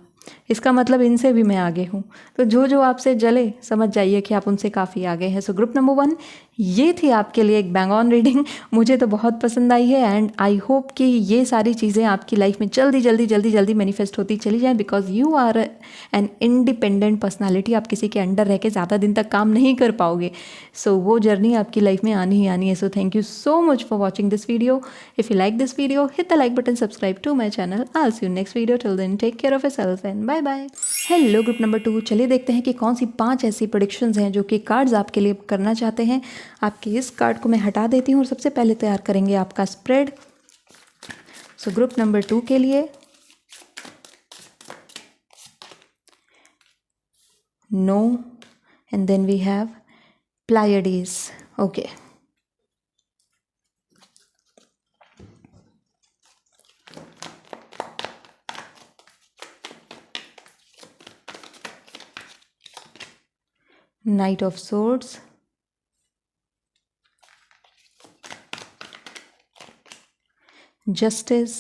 इसका मतलब इनसे भी मैं आगे हूँ। तो जो जो आपसे जले, समझ जाइए कि आप उनसे काफ़ी आगे हैं। सो ग्रुप नंबर 1, ये थी आपके लिए एक बैंग ऑन रीडिंग। मुझे तो बहुत पसंद आई है एंड आई होप कि ये सारी चीज़ें आपकी लाइफ में जल्दी जल्दी जल्दी जल्दी मैनिफेस्ट होती चली जाएँ, because you are an independent personality. आप किसी के अंडर रह के ज़्यादा दिन तक काम नहीं कर पाओगे। सो वो जर्नी आपकी लाइफ में आनी ही आनी है। So thank you so much for watching this video. If you like this video, hit the like button, subscribe to my channel. I see you next video. Till then take care of yourself and bye bye. Hello group number 2, चलिए देखते हैं कि कौन सी 5 ऐसी प्रेडिक्शंस हैं जो कि कार्ड्स आपके लिए करना चाहते हैं। आपके इस कार्ड को मैं हटा देती हूँ और सबसे पहले तैयार करेंगे आपका स्प्रेड। सो ग्रुप नंबर 2 के लिए no, and then we have Pleiades. Okay, Knight of Swords, Justice,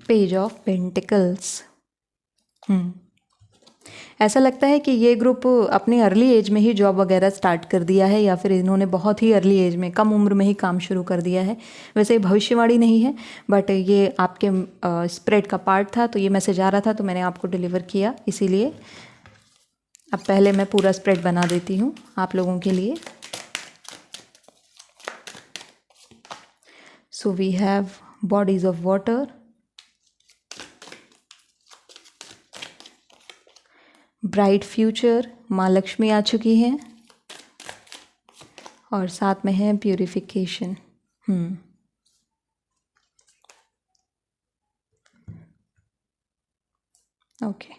Page of Pentacles। ऐसा लगता है कि ये ग्रुप अपनी अर्ली एज में ही जॉब वगैरह स्टार्ट कर दिया है, या फिर इन्होंने बहुत ही अर्ली एज में, कम उम्र में ही काम शुरू कर दिया है। वैसे भविष्यवाणी नहीं है, बट ये आपके स्प्रेड का पार्ट था, तो ये मैसेज आ रहा था तो मैंने आपको डिलीवर किया। इसीलिए अब पहले मैं पूरा स्प्रेड बना देती हूँ आप लोगों के लिए। So we have bodies of water, bright future, माँ लक्ष्मी आ चुकी हैं, और साथ में है प्यूरिफिकेशन। ओके,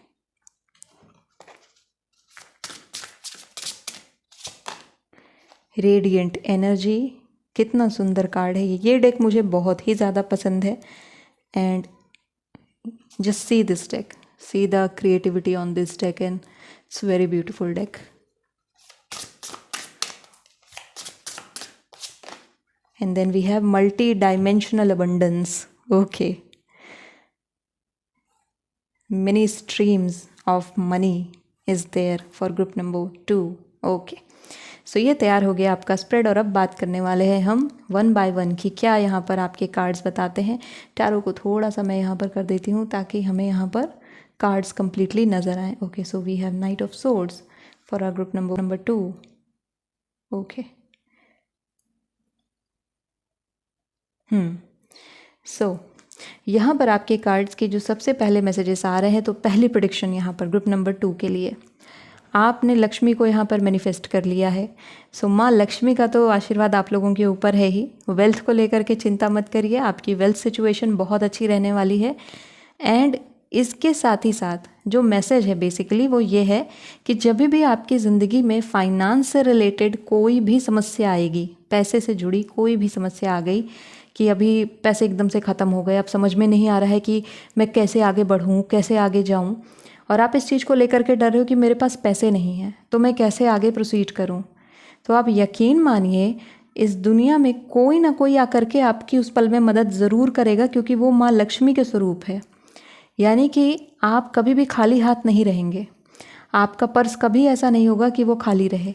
रेडिएंट एनर्जी, कितना सुंदर कार्ड है ये डेक मुझे बहुत ही ज़्यादा पसंद है। And just see this deck, see the creativity on this deck and it's very beautiful deck. And then we have multi-dimensional abundance. Okay. Many streams of money is there for group number 2. Okay. So ये तैयार हो गया आपका स्प्रेड और अब बात करने वाले हैं हम वन बाय वन की क्या यहाँ पर आपके कार्ड्स बताते हैं। टैरो को थोड़ा सा मैं यहाँ पर कर देती हूँ ताकि हमें यहाँ पर कार्ड्स कंप्लीटली नज़र आए। Okay, so we have knight of swords for our group number 2. Okay, सो यहाँ पर आपके कार्ड्स के जो सबसे पहले मैसेजेस आ रहे हैं, तो पहली प्रेडिक्शन यहाँ पर ग्रुप नंबर 2 के लिए, आपने लक्ष्मी को यहाँ पर मैनिफेस्ट कर लिया है। सो माँ लक्ष्मी का तो आशीर्वाद आप लोगों के ऊपर है ही। वेल्थ को लेकर के चिंता मत करिए, आपकी वेल्थ सिचुएशन बहुत अच्छी रहने वाली है। एंड इसके साथ ही साथ जो मैसेज है बेसिकली वो ये है कि जब भी आपकी ज़िंदगी में फाइनेंस से रिलेटेड कोई भी समस्या आएगी, पैसे से जुड़ी कोई भी समस्या आ गई कि अभी पैसे एकदम से ख़त्म हो गए, अब समझ में नहीं आ रहा है कि मैं कैसे आगे बढ़ूँ, कैसे आगे जाऊँ, और आप इस चीज़ को लेकर के डर रहे हो कि मेरे पास पैसे नहीं हैं तो मैं कैसे आगे प्रोसीड करूँ, तो आप यकीन मानिए इस दुनिया में कोई ना कोई आकर के आपकी उस पल में मदद ज़रूर करेगा, क्योंकि वो माँ लक्ष्मी के स्वरूप है। यानी कि आप कभी भी खाली हाथ नहीं रहेंगे, आपका पर्स कभी ऐसा नहीं होगा कि वो खाली रहे।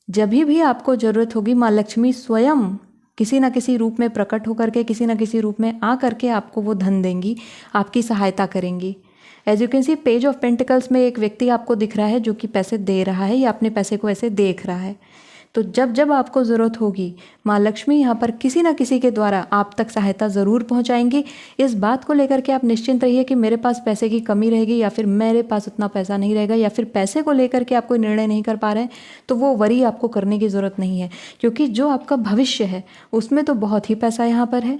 जब भी आपको ज़रूरत होगी माँ लक्ष्मी स्वयं किसी न किसी रूप में प्रकट होकर के, किसी न किसी रूप में आ करके आपको वो धन देंगी, आपकी सहायता करेंगी। As you can see page of pentacles में एक व्यक्ति आपको दिख रहा है जो कि पैसे दे रहा है या अपने पैसे को ऐसे देख रहा है। तो जब जब आपको ज़रूरत होगी माँ लक्ष्मी यहाँ पर किसी न किसी के द्वारा आप तक सहायता ज़रूर पहुँचाएंगी। इस बात को लेकर के आप निश्चिंत रहिए कि मेरे पास पैसे की कमी रहेगी या फिर मेरे पास उतना पैसा नहीं रहेगा, या फिर पैसे को लेकर के आप कोई निर्णय नहीं कर पा रहे हैं, तो वो वरी आपको करने की ज़रूरत नहीं है, क्योंकि जो आपका भविष्य है उसमें तो बहुत ही पैसा यहाँ पर है।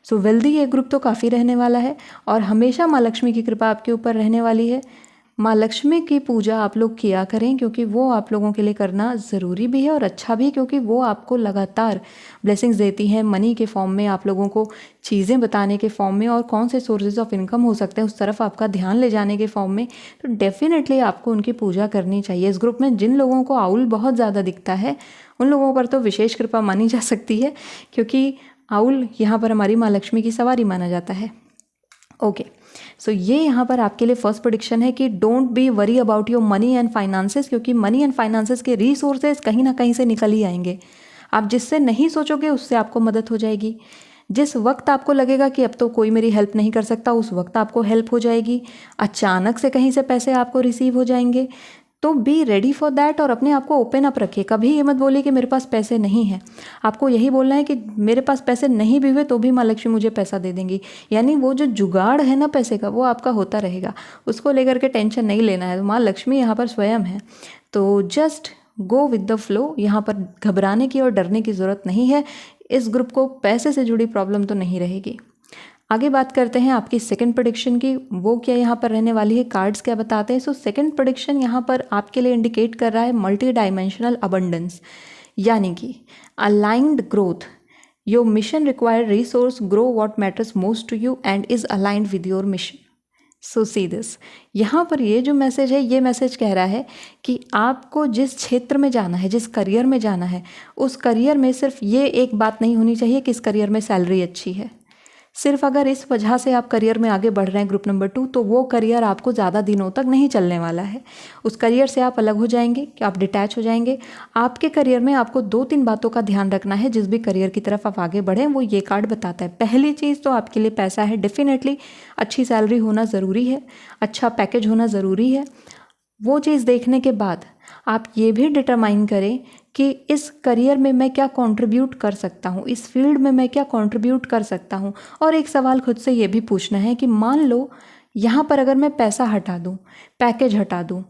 सो वेल्दी ये ग्रुप तो काफ़ी रहने वाला है और हमेशा माँ लक्ष्मी की कृपा आपके ऊपर रहने वाली है। माँ लक्ष्मी की पूजा आप लोग किया करें, क्योंकि वो आप लोगों के लिए करना ज़रूरी भी है और अच्छा भी, क्योंकि वो आपको लगातार ब्लेसिंग्स देती हैं मनी के फॉर्म में, आप लोगों को चीज़ें बताने के फॉर्म में, और कौन से सोर्सेज ऑफ इनकम हो सकते हैं उस तरफ आपका ध्यान ले जाने के फॉर्म में। तो डेफिनेटली आपको उनकी पूजा करनी चाहिए। इस ग्रुप में जिन लोगों को आउल बहुत ज़्यादा दिखता है उन लोगों पर तो विशेष कृपा मानी जा सकती है, क्योंकि आउल यहाँ पर हमारी माँ लक्ष्मी की सवारी माना जाता है। ओके, सो ये यहाँ पर आपके लिए फर्स्ट प्रेडिक्शन है कि don't be worry about your money and finances, क्योंकि मनी एंड फाइनेंसेस के रिसोर्सेज कहीं ना कहीं से निकल ही आएंगे। आप जिससे नहीं सोचोगे उससे आपको मदद हो जाएगी। जिस वक्त आपको लगेगा कि अब तो कोई मेरी हेल्प नहीं कर सकता, उस वक्त आपको हेल्प हो जाएगी। अचानक से कहीं से पैसे आपको रिसीव हो जाएंगे, तो बी रेडी फॉर दैट और अपने आप को ओपन अप रखिए। कभी ये मत बोलिए कि मेरे पास पैसे नहीं हैं, आपको यही बोलना है कि मेरे पास पैसे नहीं भी हुए तो भी माँ लक्ष्मी मुझे पैसा दे देंगी। यानी वो जो जुगाड़ है ना पैसे का, वो आपका होता रहेगा, उसको लेकर के टेंशन नहीं लेना है। माँ लक्ष्मी यहाँ पर स्वयं है, तो just go with the flow. यहाँ पर घबराने की और डरने की ज़रूरत नहीं है। इस ग्रुप को पैसे से जुड़ी प्रॉब्लम तो नहीं रहेगी। आगे बात करते हैं आपकी सेकंड प्रेडिक्शन की, वो क्या यहाँ पर रहने वाली है, कार्ड्स क्या बताते हैं। सो सेकंड प्रेडिक्शन यहाँ पर आपके लिए इंडिकेट कर रहा है मल्टी डायमेंशनल अबंडेंस, यानी कि aligned growth. Your mission required resource grow what matters most to you and is aligned with your mission. So see this, यहाँ पर ये जो मैसेज है, ये मैसेज कह रहा है कि आपको जिस क्षेत्र में जाना है, जिस करियर में जाना है, उस करियर में सिर्फ ये एक बात नहीं होनी चाहिए कि इस करियर में सैलरी अच्छी है। सिर्फ अगर इस वजह से आप करियर में आगे बढ़ रहे हैं ग्रुप नंबर 2, तो वो करियर आपको ज़्यादा दिनों तक नहीं चलने वाला है। उस करियर से आप अलग हो जाएंगे, कि आप डिटैच हो जाएंगे। आपके करियर में आपको 2-3 बातों का ध्यान रखना है। जिस भी करियर की तरफ आप आगे बढ़ें वो ये कार्ड बताता है। पहली चीज़ तो आपके लिए पैसा है, डेफिनेटली अच्छी सैलरी होना ज़रूरी है, अच्छा पैकेज होना ज़रूरी है। वो चीज़ देखने के बाद आप ये भी डिटरमाइन करें कि इस करियर में मैं क्या कंट्रीब्यूट कर सकता हूँ, इस फील्ड में मैं क्या कंट्रीब्यूट कर सकता हूँ। और एक सवाल खुद से ये भी पूछना है कि मान लो यहाँ पर अगर मैं पैसा हटा दूँ, पैकेज हटा दूँ,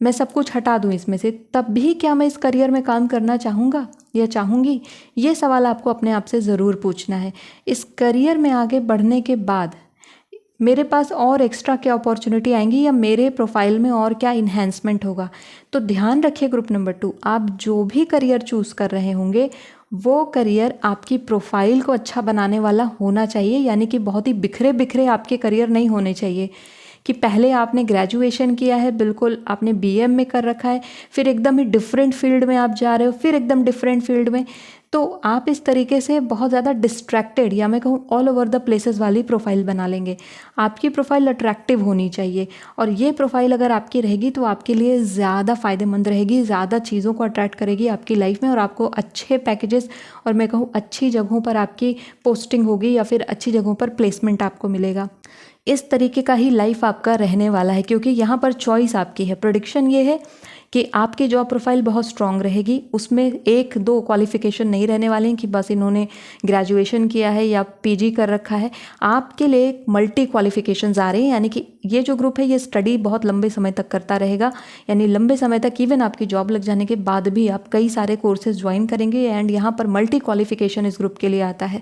मैं सब कुछ हटा दूँ इसमें से, तब भी क्या मैं इस करियर में काम करना चाहूँगा या चाहूँगी? ये सवाल आपको अपने आप से ज़रूर पूछना है। इस करियर में आगे बढ़ने के बाद मेरे पास और एक्स्ट्रा क्या अपॉर्चुनिटी आएंगी या मेरे प्रोफाइल में और क्या इन्हेंसमेंट होगा। तो ध्यान रखिए ग्रुप नंबर 2, आप जो भी करियर चूज़ कर रहे होंगे वो करियर आपकी प्रोफाइल को अच्छा बनाने वाला होना चाहिए, यानी कि बहुत ही बिखरे बिखरे आपके करियर नहीं होने चाहिए कि पहले आपने ग्रेजुएशन किया है, बिल्कुल आपने बीएम में कर रखा है, फिर एकदम ही डिफरेंट फील्ड में आप जा रहे हो, फिर एकदम डिफरेंट फील्ड में, तो आप इस तरीके से बहुत ज़्यादा डिस्ट्रैक्टेड या मैं कहूँ ऑल ओवर द प्लेसेस वाली प्रोफाइल बना लेंगे। आपकी प्रोफाइल अट्रैक्टिव होनी चाहिए और ये प्रोफाइल अगर आपकी रहेगी तो आपके लिए ज़्यादा फ़ायदेमंद रहेगी, ज़्यादा चीज़ों को अट्रैक्ट करेगी आपकी लाइफ में और आपको अच्छे पैकेजेस और मैं कहूँ अच्छी जगहों पर आपकी पोस्टिंग होगी या फिर अच्छी जगहों पर प्लेसमेंट आपको मिलेगा। इस तरीके का ही लाइफ आपका रहने वाला है, क्योंकि यहाँ पर चॉइस आपकी है। प्रेडिक्शन ये है कि आपकी जॉब प्रोफाइल बहुत स्ट्रांग रहेगी, उसमें 1-2 क्वालिफिकेशन नहीं रहने वाले हैं कि बस इन्होंने ग्रेजुएशन किया है या पीजी कर रखा है। आपके लिए मल्टी क्वालिफिकेशंस आ रहे हैं, यानी कि ये जो ग्रुप है ये स्टडी बहुत लंबे समय तक करता रहेगा, यानी लंबे समय तक इवन आपकी जॉब लग जाने के बाद भी आप कई सारे कोर्सेज ज्वाइन करेंगे एंड यहाँ पर मल्टी क्वालिफिकेशन इस ग्रुप के लिए आता है।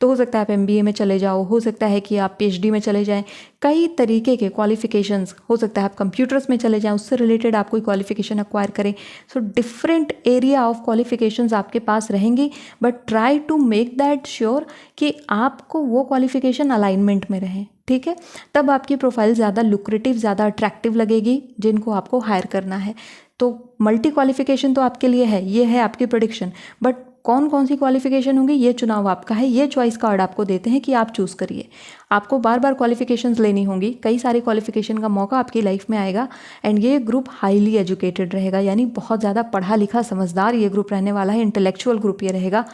तो हो सकता है आप एमबीए में चले जाओ, हो सकता है कि आप पीएचडी में चले जाएं, कई तरीके के क्वालिफिकेशंस, हो सकता है आप कंप्यूटर्स में चले जाएं, उससे रिलेटेड आप कोई क्वालिफिकेशन एक्वायर करें। So different area of qualifications आपके पास रहेंगी, but try to make that sure कि आपको वो क्वालिफिकेशन अलाइनमेंट में रहें, ठीक है। तब आपकी प्रोफाइल ज़्यादा लुक्रेटिव, ज़्यादा अट्रैक्टिव लगेगी जिनको आपको हायर करना है। तो मल्टी क्वालिफिकेशन तो आपके लिए है, ये है आपकी प्रेडिक्शन, बट कौन कौन सी क्वालिफिकेशन होंगी ये चुनाव आपका है। ये चॉइस कार्ड आपको देते हैं कि आप चूज़ करिए। आपको बार बार क्वालिफिकेशंस लेनी होंगी, कई सारे क्वालिफिकेशन का मौका आपकी लाइफ में आएगा एंड ये ग्रुप हाईली एजुकेटेड रहेगा, यानी बहुत ज़्यादा पढ़ा लिखा समझदार ये ग्रुप रहने वाला है, इंटेलेक्चुअल ग्रुप ये रहेगा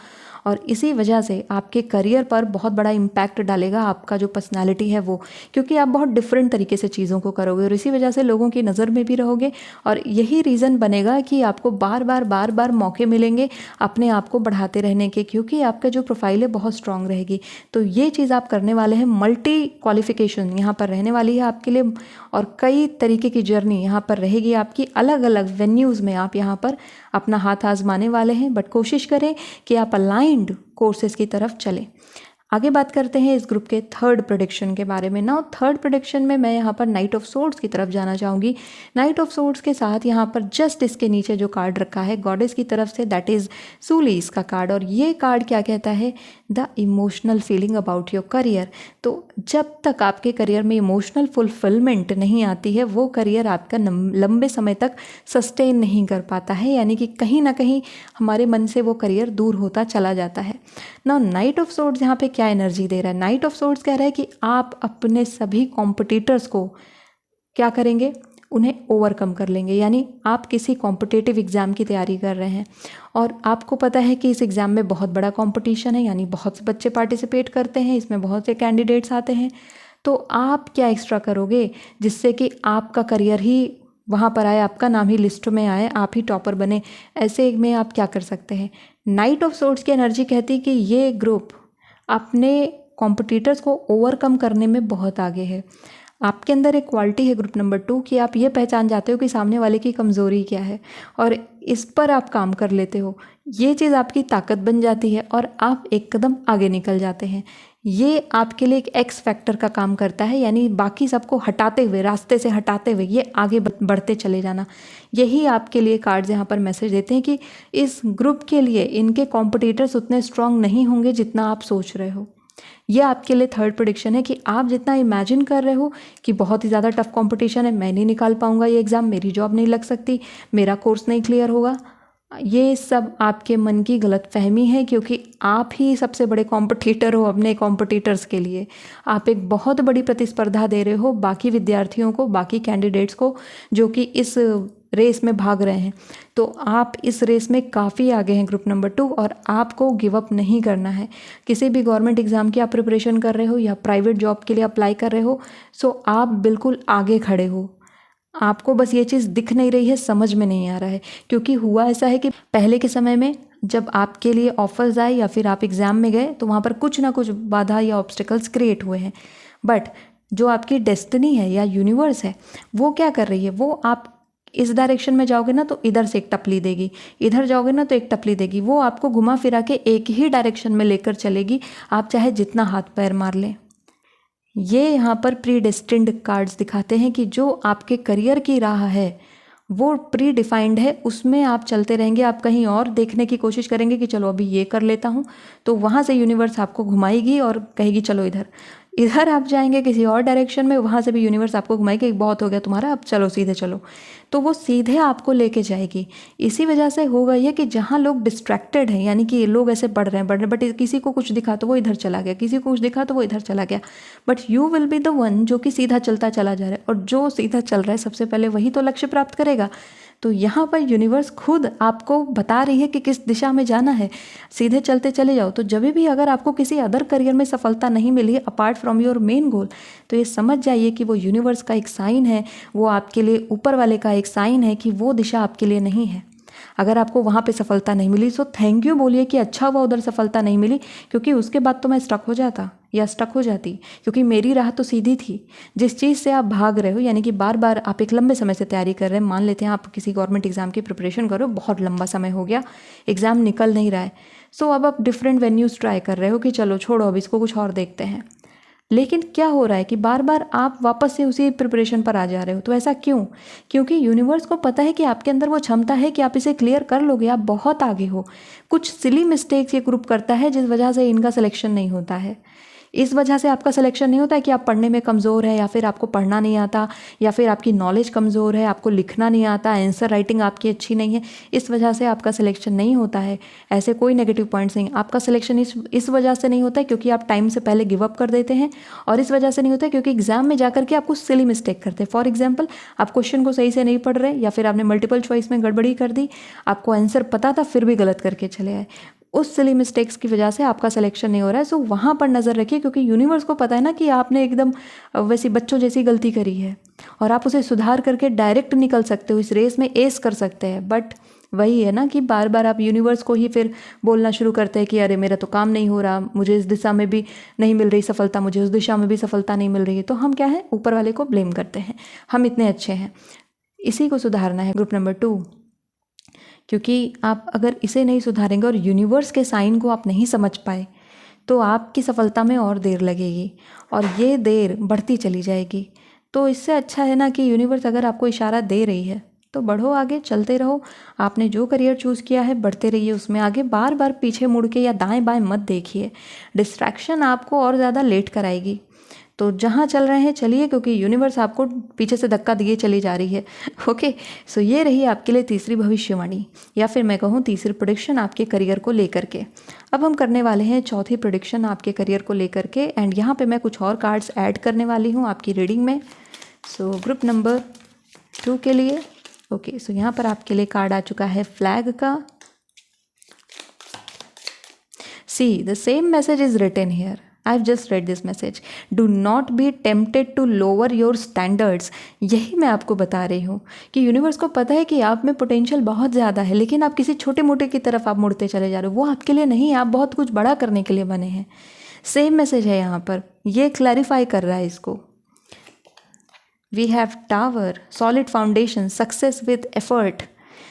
और इसी वजह से आपके करियर पर बहुत बड़ा इम्पैक्ट डालेगा आपका जो पर्सनालिटी है वो, क्योंकि आप बहुत डिफरेंट तरीके से चीज़ों को करोगे और इसी वजह से लोगों की नज़र में भी रहोगे और यही रीज़न बनेगा कि आपको बार बार मौके मिलेंगे अपने आप को बढ़ाते रहने के, क्योंकि आपका जो प्रोफाइल है बहुत स्ट्रांग रहेगी। तो ये चीज़ आप करने वाले हैं, मल्टी क्वालिफिकेशन यहाँ पर रहने वाली है आपके लिए और कई तरीके की जर्नी यहाँ पर रहेगी आपकी, अलग अलग वेन्यूज़ में आप यहाँ पर अपना हाथ आजमाने वाले हैं। बट कोशिश करें कि आप अलाइंड कोर्सेज की तरफ चलें। आगे बात करते हैं इस ग्रुप के थर्ड प्रेडिक्शन के बारे में। नाउ थर्ड प्रेडिक्शन में मैं यहाँ पर नाइट ऑफ सोर्ड्स की तरफ जाना चाहूँगी। नाइट ऑफ सोर्ड्स के साथ यहाँ पर जस्ट इसके नीचे जो कार्ड रखा है गॉडेस की तरफ से, दैट इज़ सूलीस का कार्ड, और ये कार्ड क्या कहता है, the emotional feeling about your career. तो जब तक आपके करियर में इमोशनल फुलफिलमेंट नहीं आती है वो करियर आपका लंबे समय तक सस्टेन नहीं कर पाता है, यानी कि कहीं ना कहीं हमारे मन से वो करियर दूर होता चला जाता है। नाउ नाइट ऑफ सोर्ड्स यहाँ पे क्या एनर्जी दे रहा है, नाइट ऑफ सोर्ड्स कह रहा है कि आप अपने सभी कॉम्पिटिटर्स को क्या करेंगे, उन्हें ओवरकम कर लेंगे। यानी आप किसी कॉम्पिटिटिव एग्ज़ाम की तैयारी कर रहे हैं और आपको पता है कि इस एग्ज़ाम में बहुत बड़ा कंपटीशन है, यानी बहुत से बच्चे पार्टिसिपेट करते हैं, इसमें बहुत से कैंडिडेट्स आते हैं। तो आप क्या एक्स्ट्रा करोगे जिससे कि आपका करियर ही वहाँ पर आए, आपका नाम ही लिस्ट में आए, आप ही टॉपर बने। ऐसे में आप क्या कर सकते हैं, नाइट ऑफ सोर्ड्स की एनर्जी कहती है कि ये ग्रुप अपने कॉम्पिटिटर्स को ओवरकम करने में बहुत आगे है। आपके अंदर एक क्वालिटी है ग्रुप नंबर 2 कि आप ये पहचान जाते हो कि सामने वाले की कमज़ोरी क्या है और इस पर आप काम कर लेते हो। ये चीज़ आपकी ताकत बन जाती है और आप एक कदम आगे निकल जाते हैं। ये आपके लिए एक एक्स फैक्टर का काम करता है, यानी बाकी सबको हटाते हुए, रास्ते से हटाते हुए ये आगे बढ़ते चले जाना। यही आपके लिए कार्ड्स यहाँ पर मैसेज देते हैं कि इस ग्रुप के लिए इनके कॉम्पिटिटर्स उतने स्ट्रांग नहीं होंगे जितना आप सोच रहे हो। ये आपके लिए थर्ड प्रेडिक्शन है कि आप जितना इमेजिन कर रहे हो कि बहुत ही ज़्यादा टफ कंपटीशन है, मैं नहीं निकाल पाऊंगा ये एग्ज़ाम, मेरी जॉब नहीं लग सकती, मेरा कोर्स नहीं क्लियर होगा, ये सब आपके मन की गलतफहमी है, क्योंकि आप ही सबसे बड़े कॉम्पिटिटर हो अपने कॉम्पिटिटर्स के लिए। आप एक बहुत बड़ी प्रतिस्पर्धा दे रहे हो बाकी विद्यार्थियों को, बाकी कैंडिडेट्स को जो कि इस रेस में भाग रहे हैं। तो आप इस रेस में काफ़ी आगे हैं ग्रुप नंबर 2 और आपको गिव अप नहीं करना है। किसी भी गवर्नमेंट एग्ज़ाम की आप प्रिपरेशन कर रहे हो या प्राइवेट जॉब के लिए अप्लाई कर रहे हो, सो आप बिल्कुल आगे खड़े हो। आपको बस ये चीज़ दिख नहीं रही है, समझ में नहीं आ रहा है, क्योंकि हुआ ऐसा है कि पहले के समय में जब आपके लिए ऑफर्स आए या फिर आप एग्ज़ाम में गए तो वहाँ पर कुछ ना कुछ बाधा या ऑब्स्टिकल्स क्रिएट हुए हैं, बट जो आपकी डेस्टिनी है या यूनिवर्स है वो क्या कर रही है, वो आप इस डायरेक्शन में जाओगे ना तो इधर से एक टपली देगी, इधर जाओगे ना तो एक टपली देगी, वो आपको घुमा फिरा के एक ही डायरेक्शन में लेकर चलेगी, आप चाहे जितना हाथ पैर मार लें। ये यहाँ पर प्री डेस्टिन्ड कार्ड्स दिखाते हैं कि जो आपके करियर की राह है वो प्री डिफाइंड है, उसमें आप चलते रहेंगे। आप कहीं और देखने की कोशिश करेंगे कि चलो अभी ये कर लेता हूँ, तो वहाँ से यूनिवर्स आपको घुमाएगी और कहेगी चलो इधर इधर आप जाएंगे किसी और डायरेक्शन में, वहाँ से भी यूनिवर्स आपको घुमाएगी, बहुत हो गया तुम्हारा, अब चलो सीधे चलो, तो वो सीधे आपको लेके जाएगी। इसी वजह से होगा ये कि जहाँ लोग डिस्ट्रैक्टेड हैं, यानी कि लोग ऐसे बढ़ रहे हैं बट किसी को कुछ दिखा तो वो इधर चला गया, किसी को कुछ दिखा तो वो इधर चला गया, but you will be the one जो कि सीधा चलता चला जा रहा है, और जो सीधा चल रहा है सबसे पहले वही तो लक्ष्य प्राप्त करेगा। तो यहाँ पर यूनिवर्स खुद आपको बता रही है कि किस दिशा में जाना है, सीधे चलते चले जाओ। तो जब भी अगर आपको किसी अदर करियर में सफलता नहीं मिली apart from your main goal, तो ये समझ जाइए कि वो यूनिवर्स का एक साइन है, वो आपके लिए ऊपर वाले का एक साइन है कि वो दिशा आपके लिए नहीं है। अगर आपको वहाँ पे सफलता नहीं मिली तो थैंक यू बोलिए कि अच्छा हुआ उधर सफलता नहीं मिली, क्योंकि उसके बाद तो मैं स्टक हो जाता या स्टक हो जाती, क्योंकि मेरी राह तो सीधी थी। जिस चीज़ से आप भाग रहे हो, यानी कि बार बार आप एक लंबे समय से तैयारी कर रहे हैं, मान लेते हैं आप किसी गवर्नमेंट एग्जाम की प्रिपरेशन करो, बहुत लंबा समय हो गया, एग्ज़ाम निकल नहीं रहा है, सो अब आप डिफरेंट वेन्यूज़ ट्राई कर रहे हो कि चलो छोड़ो अब इसको कुछ और देखते हैं। लेकिन क्या हो रहा है कि बार बार आप वापस से उसी प्रिपरेशन पर आ जा रहे हो। तो ऐसा क्यों? क्योंकि यूनिवर्स को पता है कि आपके अंदर वो क्षमता है कि आप इसे क्लियर कर लोगे, आप बहुत आगे हो। कुछ सिली मिस्टेक्स ये ग्रुप करता है जिस वजह से इनका सिलेक्शन नहीं होता है। इस वजह से आपका सिलेक्शन नहीं होता है कि आप पढ़ने में कमज़ोर है, या फिर आपको पढ़ना नहीं आता, या फिर आपकी नॉलेज कमज़ोर है, आपको लिखना नहीं आता, आंसर राइटिंग आपकी अच्छी नहीं है, इस वजह से आपका सिलेक्शन नहीं होता है। ऐसे कोई नेगेटिव पॉइंट्स नहीं। आपका सिलेक्शन इस वजह से नहीं होता है क्योंकि आप टाइम से पहले गिव अप कर देते हैं, और इस वजह से नहीं होता है क्योंकि एग्जाम में जाकर के आपको सिली मिस्टेक करते हैं। फॉर एग्जाम्पल, आप क्वेश्चन को सही से नहीं पढ़ रहे, या फिर आपने मल्टीपल चॉइस में गड़बड़ी कर दी, आपको आंसर पता था फिर भी गलत करके चले आए, उस सिली मिस्टेक्स की वजह से आपका सिलेक्शन नहीं हो रहा है। सो वहाँ पर नज़र रखिए, क्योंकि यूनिवर्स को पता है ना कि आपने एकदम वैसी बच्चों जैसी गलती करी है, और आप उसे सुधार करके डायरेक्ट निकल सकते हो, इस रेस में एस कर सकते हैं। बट वही है ना कि बार बार आप यूनिवर्स को ही फिर बोलना शुरू करते हैं कि अरे मेरा तो काम नहीं हो रहा, मुझे इस दिशा में भी नहीं मिल रही सफलता, मुझे उस दिशा में भी सफलता नहीं मिल रही है। तो हम क्या है, ऊपर वाले को ब्लेम करते हैं, हम इतने अच्छे हैं। इसी को सुधारना है ग्रुप नंबर 2, क्योंकि आप अगर इसे नहीं सुधारेंगे और यूनिवर्स के साइन को आप नहीं समझ पाए, तो आपकी सफलता में और देर लगेगी, और ये देर बढ़ती चली जाएगी। तो इससे अच्छा है ना कि यूनिवर्स अगर आपको इशारा दे रही है तो बढ़ो आगे, चलते रहो। आपने जो करियर चूज़ किया है बढ़ते रहिए उसमें आगे, बार बार पीछे मुड़ के या दाएं बाएं मत देखिए, डिस्ट्रैक्शन आपको और ज़्यादा लेट कराएगी। तो जहाँ चल रहे हैं चलिए, क्योंकि यूनिवर्स आपको पीछे से धक्का दिए चली जा रही है। ओके, सो ये रही आपके लिए तीसरी भविष्यवाणी, या फिर मैं कहूँ तीसरी प्रेडिक्शन आपके करियर को लेकर के। अब हम करने वाले हैं चौथी प्रेडिक्शन आपके करियर को लेकर के, एंड यहाँ पे मैं कुछ और कार्ड्स ऐड करने वाली हूँ आपकी रीडिंग में। सो ग्रुप नंबर 2 के लिए ओके, सो यहाँ पर आपके लिए कार्ड आ चुका है फ्लैग का। See the same message is written here, I've just read this message. Do not be tempted to lower your standards. यही मैं आपको बता रही हूँ कि यूनिवर्स को पता है कि आप में पोटेंशियल बहुत ज़्यादा है, लेकिन आप किसी छोटे मोटे की तरफ आप मुड़ते चले जा रहे हो, वो आपके लिए नहीं है, आप बहुत कुछ बड़ा करने के लिए बने हैं। सेम मैसेज है यहाँ पर, ये क्लैरिफाई कर रहा है इसको। We have tower, solid foundation, success with effort,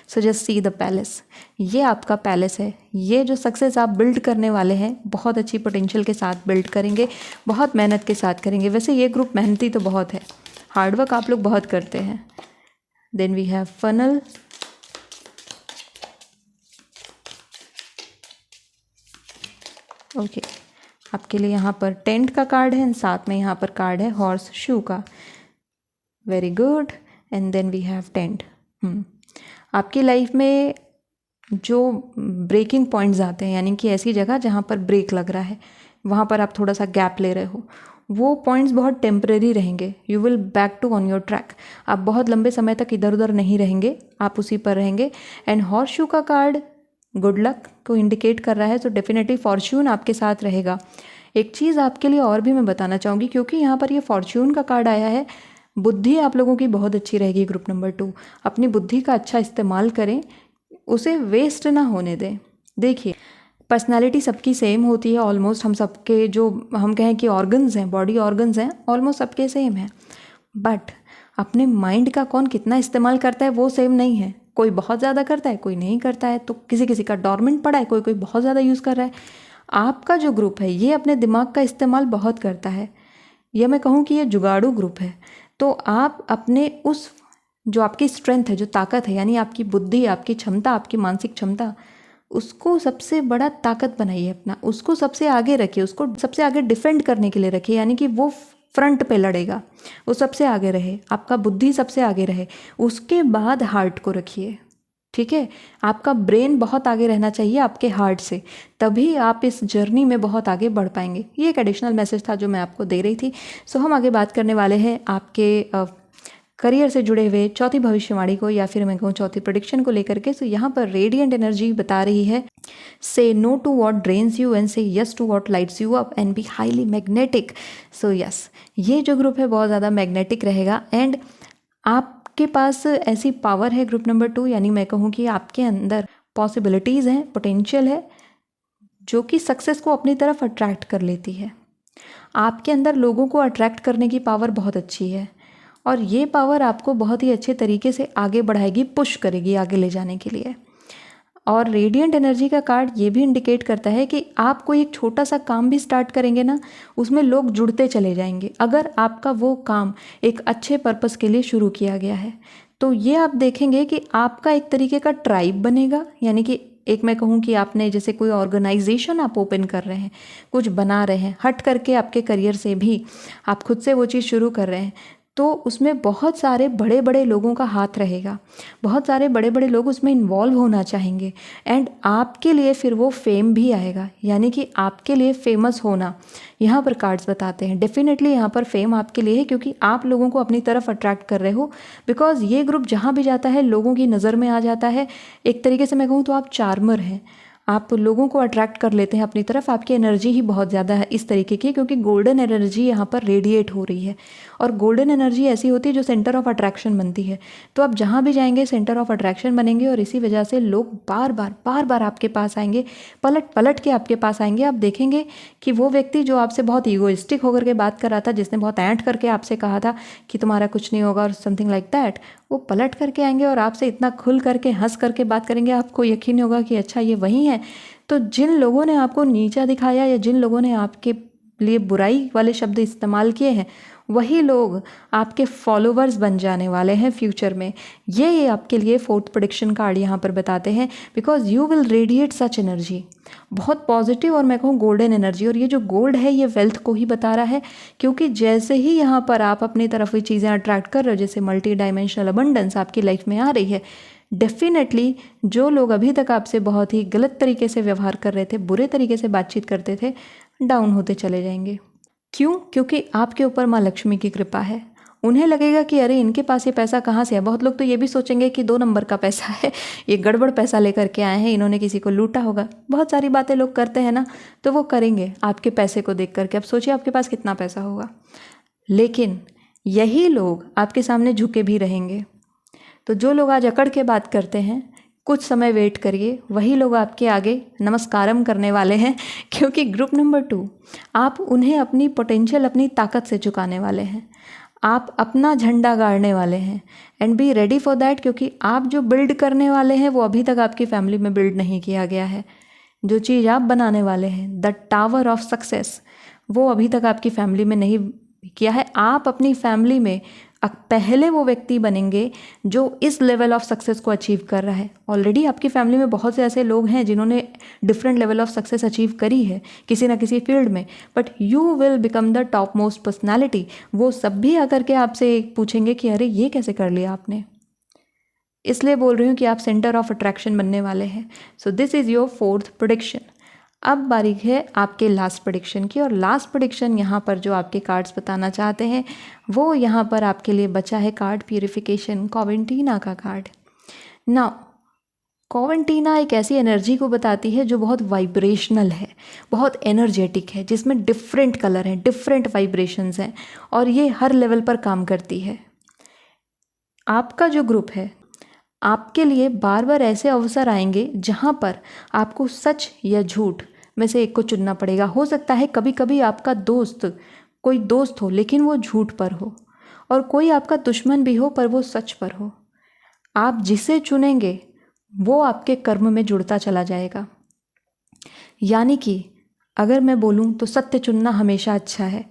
so just see the palace. ये आपका पैलेस है, ये जो सक्सेस आप बिल्ड करने वाले हैं बहुत अच्छी पोटेंशियल के साथ बिल्ड करेंगे, बहुत मेहनत के साथ करेंगे। वैसे ये ग्रुप मेहनती तो बहुत है, हार्डवर्क आप लोग बहुत करते हैं। Then we have funnel, okay, आपके लिए यहाँ पर टेंट का कार्ड है, साथ में यहाँ पर कार्ड है हॉर्स शू का। Very good, and then we have tent. आपकी लाइफ में जो ब्रेकिंग पॉइंट्स आते हैं, यानी कि ऐसी जगह जहाँ पर ब्रेक लग रहा है, वहाँ पर आप थोड़ा सा गैप ले रहे हो, वो पॉइंट्स बहुत टेम्परेरी रहेंगे। You will back to on your track, आप बहुत लंबे समय तक इधर उधर नहीं रहेंगे, आप उसी पर रहेंगे। एंड हॉर्स शू का कार्ड गुड लक को इंडिकेट कर रहा है, तो डेफिनेटली फॉर्च्यून आपके साथ रहेगा। एक चीज़ आपके लिए और भी मैं बताना चाहूँगी, क्योंकि यहाँ पर ये फॉर्च्यून का कार्ड आया है, बुद्धि आप लोगों की बहुत अच्छी रहेगी ग्रुप नंबर 2। अपनी बुद्धि का अच्छा इस्तेमाल करें, उसे वेस्ट ना होने दें। देखिए, पर्सनालिटी सबकी सेम होती है ऑलमोस्ट, हम सबके जो हम कहें कि ऑर्गन्स हैं, बॉडी ऑर्गन्स हैं, ऑलमोस्ट सबके सेम हैं, बट अपने माइंड का कौन कितना इस्तेमाल करता है वो सेम नहीं है। कोई बहुत ज़्यादा करता है, कोई नहीं करता है, तो किसी किसी का डॉर्मेंट पड़ा है, कोई कोई बहुत ज़्यादा यूज़ कर रहा है। आपका जो ग्रुप है ये अपने दिमाग का इस्तेमाल बहुत करता है, या मैं कहूँ कि ये जुगाड़ू ग्रुप है, तो आप अपने उस जो आपकी स्ट्रेंथ है, जो ताकत है, यानी आपकी बुद्धि, आपकी क्षमता, आपकी मानसिक क्षमता, उसको सबसे बड़ा ताकत बनाइए अपना, उसको सबसे आगे रखिए, उसको सबसे आगे डिफेंड करने के लिए रखिए, यानी कि वो फ्रंट पे लड़ेगा, वो सबसे आगे रहे, आपका बुद्धि सबसे आगे रहे। उसके बाद हार्ट को रखिए, ठीक है। आपका ब्रेन बहुत आगे रहना चाहिए आपके हार्ट से, तभी आप इस जर्नी में बहुत आगे बढ़ पाएंगे। ये एक एडिशनल मैसेज था जो मैं आपको दे रही थी। सो हम आगे बात करने वाले हैं आपके करियर से जुड़े हुए चौथी भविष्यवाणी को, या फिर मैं कहूँ चौथी प्रेडिक्शन को लेकर के। सो यहाँ पर रेडिएंट एनर्जी बता रही है, say no to what drains you and say yes to what lights you up and be highly magnetic. So yes, ये जो ग्रुप है बहुत ज़्यादा मैग्नेटिक रहेगा एंड आपके पास ऐसी पावर है ग्रुप नंबर 2, यानी मैं कहूँ कि आपके अंदर पॉसिबिलिटीज़ हैं, पोटेंशियल है, जो कि सक्सेस को अपनी तरफ अट्रैक्ट कर लेती है। आपके अंदर लोगों को अट्रैक्ट करने की पावर बहुत अच्छी है और ये पावर आपको बहुत ही अच्छे तरीके से आगे बढ़ाएगी, पुश करेगी आगे ले जाने के लिए। और रेडिएंट एनर्जी का कार्ड ये भी इंडिकेट करता है कि आप कोई एक छोटा सा काम भी स्टार्ट करेंगे ना, उसमें लोग जुड़ते चले जाएंगे, अगर आपका वो काम एक अच्छे पर्पस के लिए शुरू किया गया है। तो ये आप देखेंगे कि आपका एक तरीके का ट्राइब बनेगा, यानी कि एक मैं कहूँ कि आपने जैसे कोई ऑर्गेनाइजेशन आप ओपन कर रहे हैं, कुछ बना रहे हैं, हट करके आपके करियर से भी आप खुद से वो चीज़ शुरू कर रहे हैं, तो उसमें बहुत सारे बड़े बड़े लोगों का हाथ रहेगा, बहुत सारे बड़े बड़े लोग उसमें इन्वॉल्व होना चाहेंगे एंड आपके लिए फिर वो फेम भी आएगा, यानी कि आपके लिए फेमस होना यहाँ पर कार्ड्स बताते हैं। डेफिनेटली यहाँ पर फेम आपके लिए है, क्योंकि आप लोगों को अपनी तरफ अट्रैक्ट कर रहे हो, बिकॉज ये ग्रुप जहाँ भी जाता है लोगों की नज़र में आ जाता है। एक तरीके से मैं कहूँ तो आप चार्मर हैं, आप लोगों को अट्रैक्ट कर लेते हैं अपनी तरफ। आपकी एनर्जी ही बहुत ज़्यादा है इस तरीके की, क्योंकि गोल्डन एनर्जी यहाँ पर रेडिएट हो रही है और गोल्डन एनर्जी ऐसी होती है जो सेंटर ऑफ अट्रैक्शन बनती है। तो आप जहाँ भी जाएंगे सेंटर ऑफ अट्रैक्शन बनेंगे और इसी वजह से लोग बार बार आपके पास आएंगे, पलट पलट के आपके पास आएंगे। आप देखेंगे कि वो व्यक्ति जो आपसे बहुत ईगोइस्टिक होकर के बात कर रहा था, जिसने बहुत ऐंठ करके आपसे कहा था कि तुम्हारा कुछ नहीं होगा और समथिंग लाइक दैट, वो पलट करके आएंगे और आपसे इतना खुल करके हंस करके बात करेंगे, आपको यकीन नहीं होगा कि अच्छा ये वही है। तो जिन लोगों ने आपको नीचा दिखाया या जिन लोगों ने आपके लिए बुराई वाले शब्द इस्तेमाल किए हैं, वही लोग आपके फॉलोवर्स बन जाने वाले हैं फ्यूचर में। ये आपके लिए फोर्थ प्रेडिक्शन कार्ड यहाँ पर बताते हैं, because you will radiate such energy, बहुत पॉजिटिव और मैं कहूँ गोल्डन एनर्जी। और ये जो गोल्ड है ये वेल्थ को ही बता रहा है, क्योंकि जैसे ही यहाँ पर आप अपनी तरफ ये चीज़ें अट्रैक्ट कर रहे हो, जैसे मल्टी डायमेंशनल अबंडेंस आपकी लाइफ में आ रही है, डेफिनेटली जो लोग अभी तक आपसे बहुत ही गलत तरीके से व्यवहार कर रहे थे, बुरे तरीके से बातचीत करते थे, डाउन होते चले जाएंगे। क्यों? क्योंकि आपके ऊपर माँ लक्ष्मी की कृपा है। उन्हें लगेगा कि अरे इनके पास ये पैसा कहाँ से है। बहुत लोग तो ये भी सोचेंगे कि 2 नंबर का पैसा है, ये गड़बड़ पैसा लेकर के आए हैं, इन्होंने किसी को लूटा होगा। बहुत सारी बातें लोग करते हैं ना, तो वो करेंगे आपके पैसे को देख करके। अब सोचिए आपके पास कितना पैसा होगा, लेकिन यही लोग आपके सामने झुके भी रहेंगे। तो जो लोग आज अकड़ के बात करते हैं, कुछ समय वेट करिए, वही लोग आपके आगे नमस्कारम करने वाले हैं, क्योंकि ग्रुप नंबर 2 आप उन्हें अपनी पोटेंशियल, अपनी ताकत से झुकाने वाले हैं। आप अपना झंडा गाड़ने वाले हैं and be ready for that, क्योंकि आप जो बिल्ड करने वाले हैं वो अभी तक आपकी फैमिली में बिल्ड नहीं किया गया है। जो चीज़ आप बनाने वाले हैं, द टावर ऑफ सक्सेस, वो अभी तक आपकी फैमिली में नहीं किया है। आप अपनी फैमिली में पहले वो व्यक्ति बनेंगे जो इस लेवल ऑफ सक्सेस को अचीव कर रहा है। ऑलरेडी आपकी फैमिली में बहुत से ऐसे लोग हैं जिन्होंने different level of success achieve करी है किसी ना किसी फील्ड में, but you will become the top most personality. वो सब भी आकर के आपसे पूछेंगे कि अरे ये कैसे कर लिया आपने। इसलिए बोल रही हूँ कि आप सेंटर ऑफ अट्रैक्शन बनने वाले हैं। So this is your fourth prediction. अब बारीक है आपके लास्ट प्रेडिक्शन की, और लास्ट प्रेडिक्शन यहाँ पर जो आपके कार्ड्स बताना चाहते हैं वो यहाँ पर आपके लिए बचा है कार्ड प्यूरिफिकेशन, कॉवेंटीना का कार्ड। नाउ कॉवेंटीना एक ऐसी एनर्जी को बताती है जो बहुत वाइब्रेशनल है, बहुत एनर्जेटिक है, जिसमें डिफरेंट कलर हैं, डिफरेंट वाइब्रेशंस हैं, और ये हर लेवल पर काम करती है। आपका जो ग्रुप है, आपके लिए बार बार ऐसे अवसर आएंगे जहाँ पर आपको सच या झूठ में से एक को चुनना पड़ेगा। हो सकता है कभी कभी आपका दोस्त, कोई दोस्त हो लेकिन वो झूठ पर हो, और कोई आपका दुश्मन भी हो पर वो सच पर हो। आप जिसे चुनेंगे वो आपके कर्म में जुड़ता चला जाएगा। यानी कि अगर मैं बोलूँ तो सत्य चुनना हमेशा अच्छा है।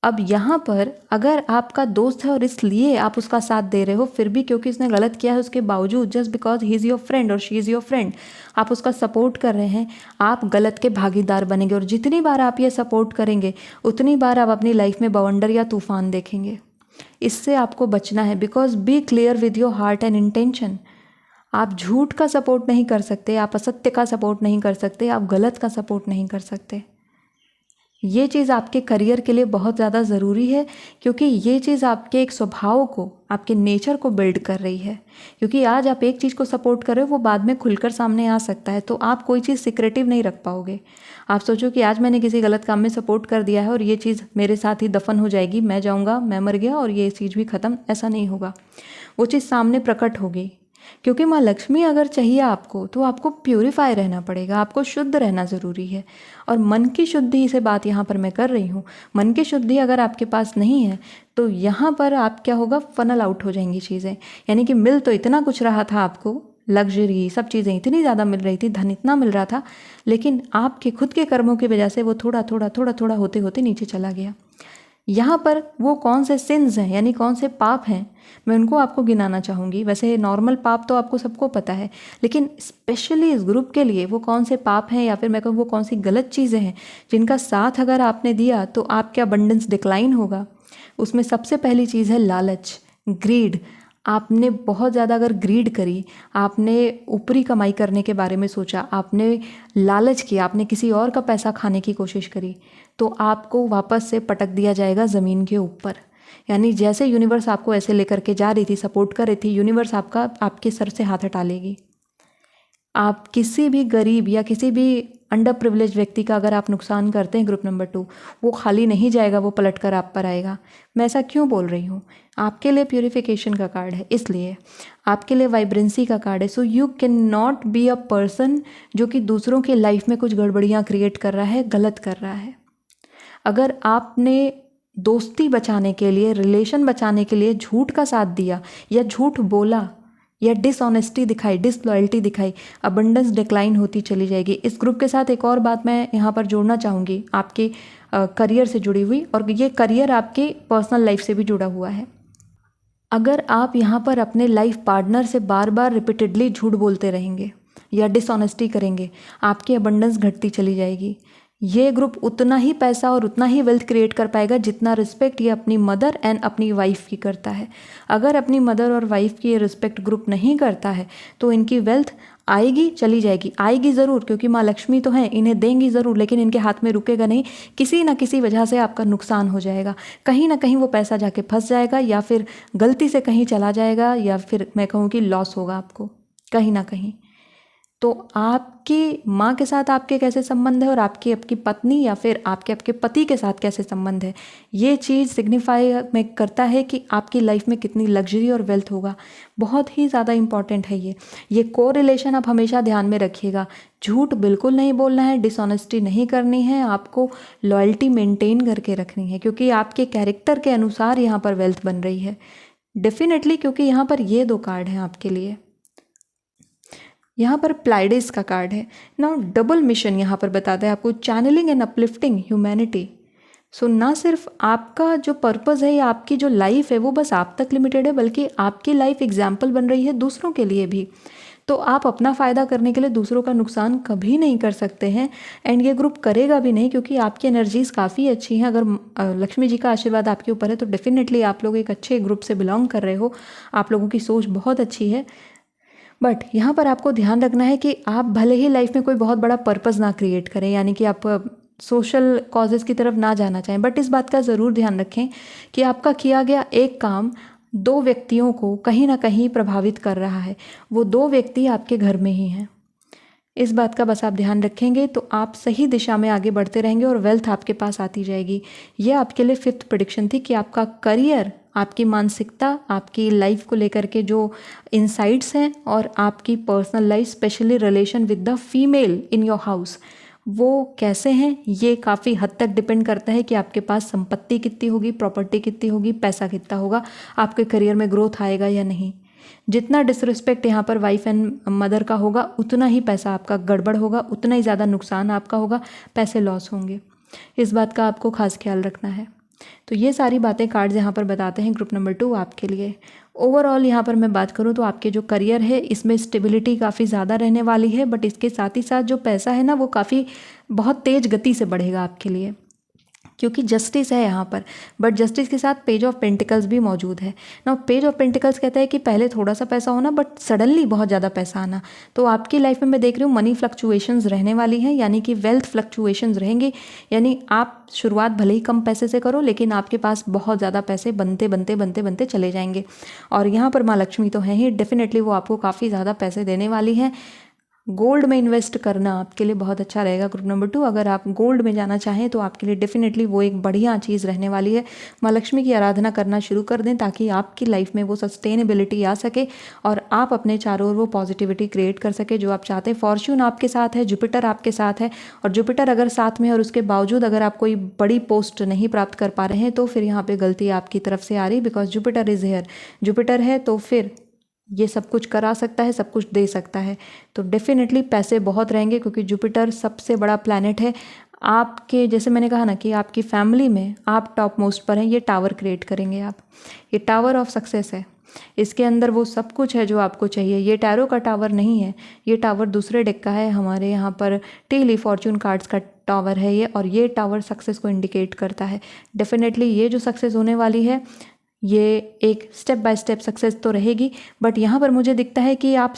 अब यहाँ पर अगर आपका दोस्त है और इसलिए आप उसका साथ दे रहे हो, फिर भी क्योंकि उसने गलत किया है उसके बावजूद, just because he is your friend और शी इज़ योर फ्रेंड, आप उसका सपोर्ट कर रहे हैं, आप गलत के भागीदार बनेंगे। और जितनी बार आप ये सपोर्ट करेंगे उतनी बार आप अपनी लाइफ में बवंडर या तूफान देखेंगे। इससे आपको बचना है। Because be clear with your heart and intention. आप झूठ का सपोर्ट नहीं कर सकते, आप असत्य का सपोर्ट नहीं कर सकते, आप गलत का सपोर्ट नहीं कर सकते। ये चीज़ आपके करियर के लिए बहुत ज़्यादा ज़रूरी है, क्योंकि ये चीज़ आपके एक स्वभाव को, आपके नेचर को बिल्ड कर रही है। क्योंकि आज आप एक चीज़ को सपोर्ट कर रहे हो, वो बाद में खुलकर सामने आ सकता है, तो आप कोई चीज़ सिक्रेटिव नहीं रख पाओगे। आप सोचो कि आज मैंने किसी गलत काम में सपोर्ट कर दिया है और ये चीज़ मेरे साथ ही दफन हो जाएगी, मैं जाऊँगा, मैं मर गया और ये चीज़ भी ख़त्म, ऐसा नहीं होगा। वो चीज़ सामने प्रकट होगी। क्योंकि माँ लक्ष्मी अगर चाहिए आपको, तो आपको प्यूरिफाई रहना पड़ेगा, आपको शुद्ध रहना ज़रूरी है। और मन की शुद्धि से बात यहाँ पर मैं कर रही हूँ। मन की शुद्धि अगर आपके पास नहीं है तो यहाँ पर आप क्या होगा, फनल आउट हो जाएंगी चीज़ें। यानी कि मिल तो इतना कुछ रहा था आपको, लग्जरी सब चीज़ें इतनी ज़्यादा मिल रही थी, धन इतना मिल रहा था, लेकिन आपके खुद के कर्मों की वजह से वो थोड़ा थोड़ा थोड़ा थोड़ा होते होते नीचे चला गया। यहाँ पर वो कौन से सिन्स हैं, यानी कौन से पाप हैं, मैं उनको आपको गिनाना चाहूँगी। वैसे नॉर्मल पाप तो आपको सबको पता है, लेकिन स्पेशली इस ग्रुप के लिए वो कौन से पाप हैं, या फिर मैं कहूँ वो कौन सी गलत चीज़ें हैं जिनका साथ अगर आपने दिया तो आपका अबंडेंस डिक्लाइन होगा। उसमें सबसे पहली चीज़ है लालच, ग्रीड। आपने बहुत ज़्यादा अगर ग्रीड करी, आपने ऊपरी कमाई करने के बारे में सोचा, आपने लालच किया, आपने किसी और का पैसा खाने की कोशिश करी, तो आपको वापस से पटक दिया जाएगा ज़मीन के ऊपर। यानी जैसे यूनिवर्स आपको ऐसे लेकर के जा रही थी, सपोर्ट कर रही थी, यूनिवर्स आपके सर से हाथ हटा लेगी। आप किसी भी गरीब या किसी भी अंडर प्रिविलेज व्यक्ति का अगर आप नुकसान करते हैं ग्रुप नंबर 2, वो खाली नहीं जाएगा, वो पलट कर आप पर आएगा। मैं ऐसा क्यों बोल रही हूँ? आपके लिए प्यूरिफिकेशन का कार्ड है, इसलिए आपके लिए वाइब्रेंसी का कार्ड है। So you can not be a person जो कि दूसरों के लाइफ में कुछ गड़बड़ियाँ क्रिएट कर रहा है, गलत कर रहा है। अगर आपने दोस्ती बचाने के लिए, रिलेशन बचाने के लिए झूठ का साथ दिया या झूठ बोला या डिसऑनेस्टी दिखाई, डिसलॉयल्टी दिखाई, अबंडेंस डिक्लाइन होती चली जाएगी। इस ग्रुप के साथ एक और बात मैं यहाँ पर जोड़ना चाहूँगी, आपके करियर से जुड़ी हुई, और ये करियर आपके पर्सनल लाइफ से भी जुड़ा हुआ है। अगर आप यहाँ पर अपने लाइफ पार्टनर से बार बार रिपीटेडली झूठ बोलते रहेंगे या डिसऑनेस्टी करेंगे, आपकी अबंडेंस घटती चली जाएगी। ये ग्रुप उतना ही पैसा और उतना ही वेल्थ क्रिएट कर पाएगा जितना रिस्पेक्ट ये अपनी मदर एंड अपनी वाइफ की करता है। अगर अपनी मदर और वाइफ की ये रिस्पेक्ट ग्रुप नहीं करता है तो इनकी वेल्थ आएगी, चली जाएगी। आएगी ज़रूर, क्योंकि माँ लक्ष्मी तो हैं, इन्हें देंगी ज़रूर, लेकिन इनके हाथ में रुकेगा नहीं। किसी ना किसी वजह से आपका नुकसान हो जाएगा, कहीं ना कहीं वो पैसा जाके फंस जाएगा, या फिर गलती से कहीं चला जाएगा, या फिर मैं कहूँ कि लॉस होगा आपको कहीं ना कहीं। तो आपकी माँ के साथ आपके कैसे संबंध है और आपकी आपकी पत्नी या फिर आपके पति के साथ कैसे संबंध है, ये चीज़ सिग्निफाई में करता है कि आपकी लाइफ में कितनी लग्जरी और वेल्थ होगा। बहुत ही ज़्यादा इंपॉर्टेंट है ये कोरिलेशन आप हमेशा ध्यान में रखिएगा। झूठ बिल्कुल नहीं बोलना है, डिसऑनेस्टी नहीं करनी है, आपको लॉयल्टी मेंटेन करके रखनी है, क्योंकि आपके कैरेक्टर के अनुसार यहाँ पर वेल्थ बन रही है डेफिनेटली। क्योंकि यहाँ पर ये 2 कार्ड हैं आपके लिए। यहाँ पर प्लाइडेस का कार्ड है। नाउ डबल मिशन यहाँ पर बताता है आपको, चैनलिंग एंड अपलिफ्टिंग ह्यूमैनिटी। सो ना सिर्फ आपका जो पर्पस है या आपकी जो लाइफ है वो बस आप तक लिमिटेड है, बल्कि आपकी लाइफ एग्जाम्पल बन रही है दूसरों के लिए भी। तो आप अपना फ़ायदा करने के लिए दूसरों का नुकसान कभी नहीं कर सकते हैं, एंड ये ग्रुप करेगा भी नहीं, क्योंकि आपकी एनर्जीज़ काफ़ी अच्छी हैं। अगर लक्ष्मी जी का आशीर्वाद आपके ऊपर है तो डेफिनेटली आप लोग एक अच्छे ग्रुप से बिलोंग कर रहे हो, आप लोगों की सोच बहुत अच्छी है। बट यहाँ पर आपको ध्यान रखना है कि आप भले ही लाइफ में कोई बहुत बड़ा पर्पस ना क्रिएट करें, यानी कि आप सोशल कॉजेज़ की तरफ ना जाना चाहें, बट इस बात का ज़रूर ध्यान रखें कि आपका किया गया एक काम 2 व्यक्तियों को कहीं ना कहीं प्रभावित कर रहा है। वो 2 व्यक्ति आपके घर में ही हैं। इस बात का बस आप ध्यान रखेंगे तो आप सही दिशा में आगे बढ़ते रहेंगे और वेल्थ आपके पास आती जाएगी। ये आपके लिए 5th प्रेडिक्शन थी कि आपका करियर, आपकी मानसिकता, आपकी लाइफ को लेकर के जो इनसाइट्स हैं, और आपकी personal life, specially relation with the female in your house, वो कैसे हैं, ये काफ़ी हद तक डिपेंड करता है कि आपके पास संपत्ति कितनी होगी, प्रॉपर्टी कितनी होगी, पैसा कितना होगा, आपके करियर में ग्रोथ आएगा या नहीं। जितना डिसरिस्पेक्ट यहाँ पर वाइफ एंड मदर का होगा, उतना ही पैसा आपका गड़बड़ होगा, उतना ही ज़्यादा नुकसान आपका होगा, पैसे लॉस होंगे। इस बात का आपको खास ख्याल रखना है। तो ये सारी बातें कार्ड्स यहाँ पर बताते हैं ग्रुप नंबर 2 आपके लिए। ओवरऑल यहाँ पर मैं बात करूँ तो आपके जो करियर है इसमें स्टेबिलिटी काफ़ी ज़्यादा रहने वाली है, बट इसके साथ ही साथ जो पैसा है ना वो काफ़ी बहुत तेज़ गति से बढ़ेगा आपके लिए, क्योंकि जस्टिस है यहाँ पर। बट जस्टिस के साथ पेज ऑफ पेंटिकल्स भी मौजूद है ना। पेज ऑफ पेंटिकल्स कहता है कि पहले थोड़ा सा पैसा होना बट सडनली बहुत ज़्यादा पैसा आना। तो आपकी लाइफ में मैं देख रही हूँ मनी फ्लक्चुएशंस रहने वाली हैं, यानी कि वेल्थ फ्लक्चुएशंस रहेंगी। यानी आप शुरुआत भले ही कम पैसे से करो लेकिन आपके पास बहुत ज़्यादा पैसे बनते बनते बनते बनते चले जाएंगे। और यहाँ पर माँ लक्ष्मी तो है ही, डेफिनेटली वो आपको काफ़ी ज़्यादा पैसे देने वाली है। गोल्ड में इन्वेस्ट करना आपके लिए बहुत अच्छा रहेगा ग्रुप नंबर 2। अगर आप गोल्ड में जाना चाहें तो आपके लिए डेफिनेटली वो एक बढ़िया चीज़ रहने वाली है। माँ लक्ष्मी की आराधना करना शुरू कर दें ताकि आपकी लाइफ में वो सस्टेनेबिलिटी आ सके और आप अपने चारों ओर वो पॉजिटिविटी क्रिएट कर सके जो आप चाहते हैं। फॉर्च्यून आपके साथ है, जुपिटर आपके साथ है, और जुपिटर अगर साथ में है और उसके बावजूद अगर आप कोई बड़ी पोस्ट नहीं प्राप्त कर पा रहे हैं तो फिर यहाँ पर गलती आपकी तरफ से आ रही, because Jupiter is here. Jupiter है तो फिर ये सब कुछ करा सकता है, सब कुछ दे सकता है। तो डेफिनेटली पैसे बहुत रहेंगे क्योंकि जुपिटर सबसे बड़ा प्लैनेट है आपके। जैसे मैंने कहा ना कि आपकी फैमिली में आप टॉप मोस्ट पर हैं, ये टावर क्रिएट करेंगे आप। ये टावर ऑफ सक्सेस है, इसके अंदर वो सब कुछ है जो आपको चाहिए। ये टैरो का टावर नहीं है, ये टावर दूसरे डेक का है। हमारे यहाँ पर टेली फॉर्च्यून कार्ड्स का टावर है ये, और ये टावर सक्सेस को इंडिकेट करता है। डेफिनेटली ये जो सक्सेस होने वाली है ये एक स्टेप बाय स्टेप सक्सेस तो रहेगी, बट यहाँ पर मुझे दिखता है कि आप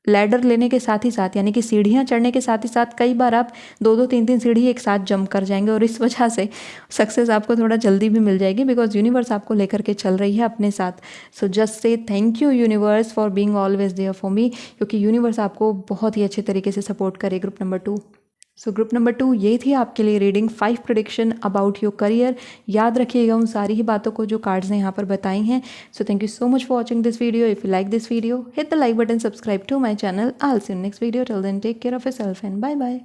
लैडर लेने के साथ ही साथ, यानी कि सीढ़ियाँ चढ़ने के साथ ही साथ कई बार आप 2-2 3-3 सीढ़ी एक साथ जंप कर जाएंगे, और इस वजह से सक्सेस आपको थोड़ा जल्दी भी मिल जाएगी, बिकॉज यूनिवर्स आपको लेकर के चल रही है अपने साथ। So just say thank you universe for being always there for me, क्योंकि यूनिवर्स आपको बहुत ही अच्छे तरीके से सपोर्ट करे group number 2। So group number 2 ये थी आपके लिए reading 5 prediction about your career. याद रखिएगा उन सारी ही बातों को जो कार्ड्स ने यहाँ पर बताई हैं। So thank you so much for watching this video. If you like this video, hit the like button, subscribe to my channel. I will see you next video. Till then take care of yourself and bye bye.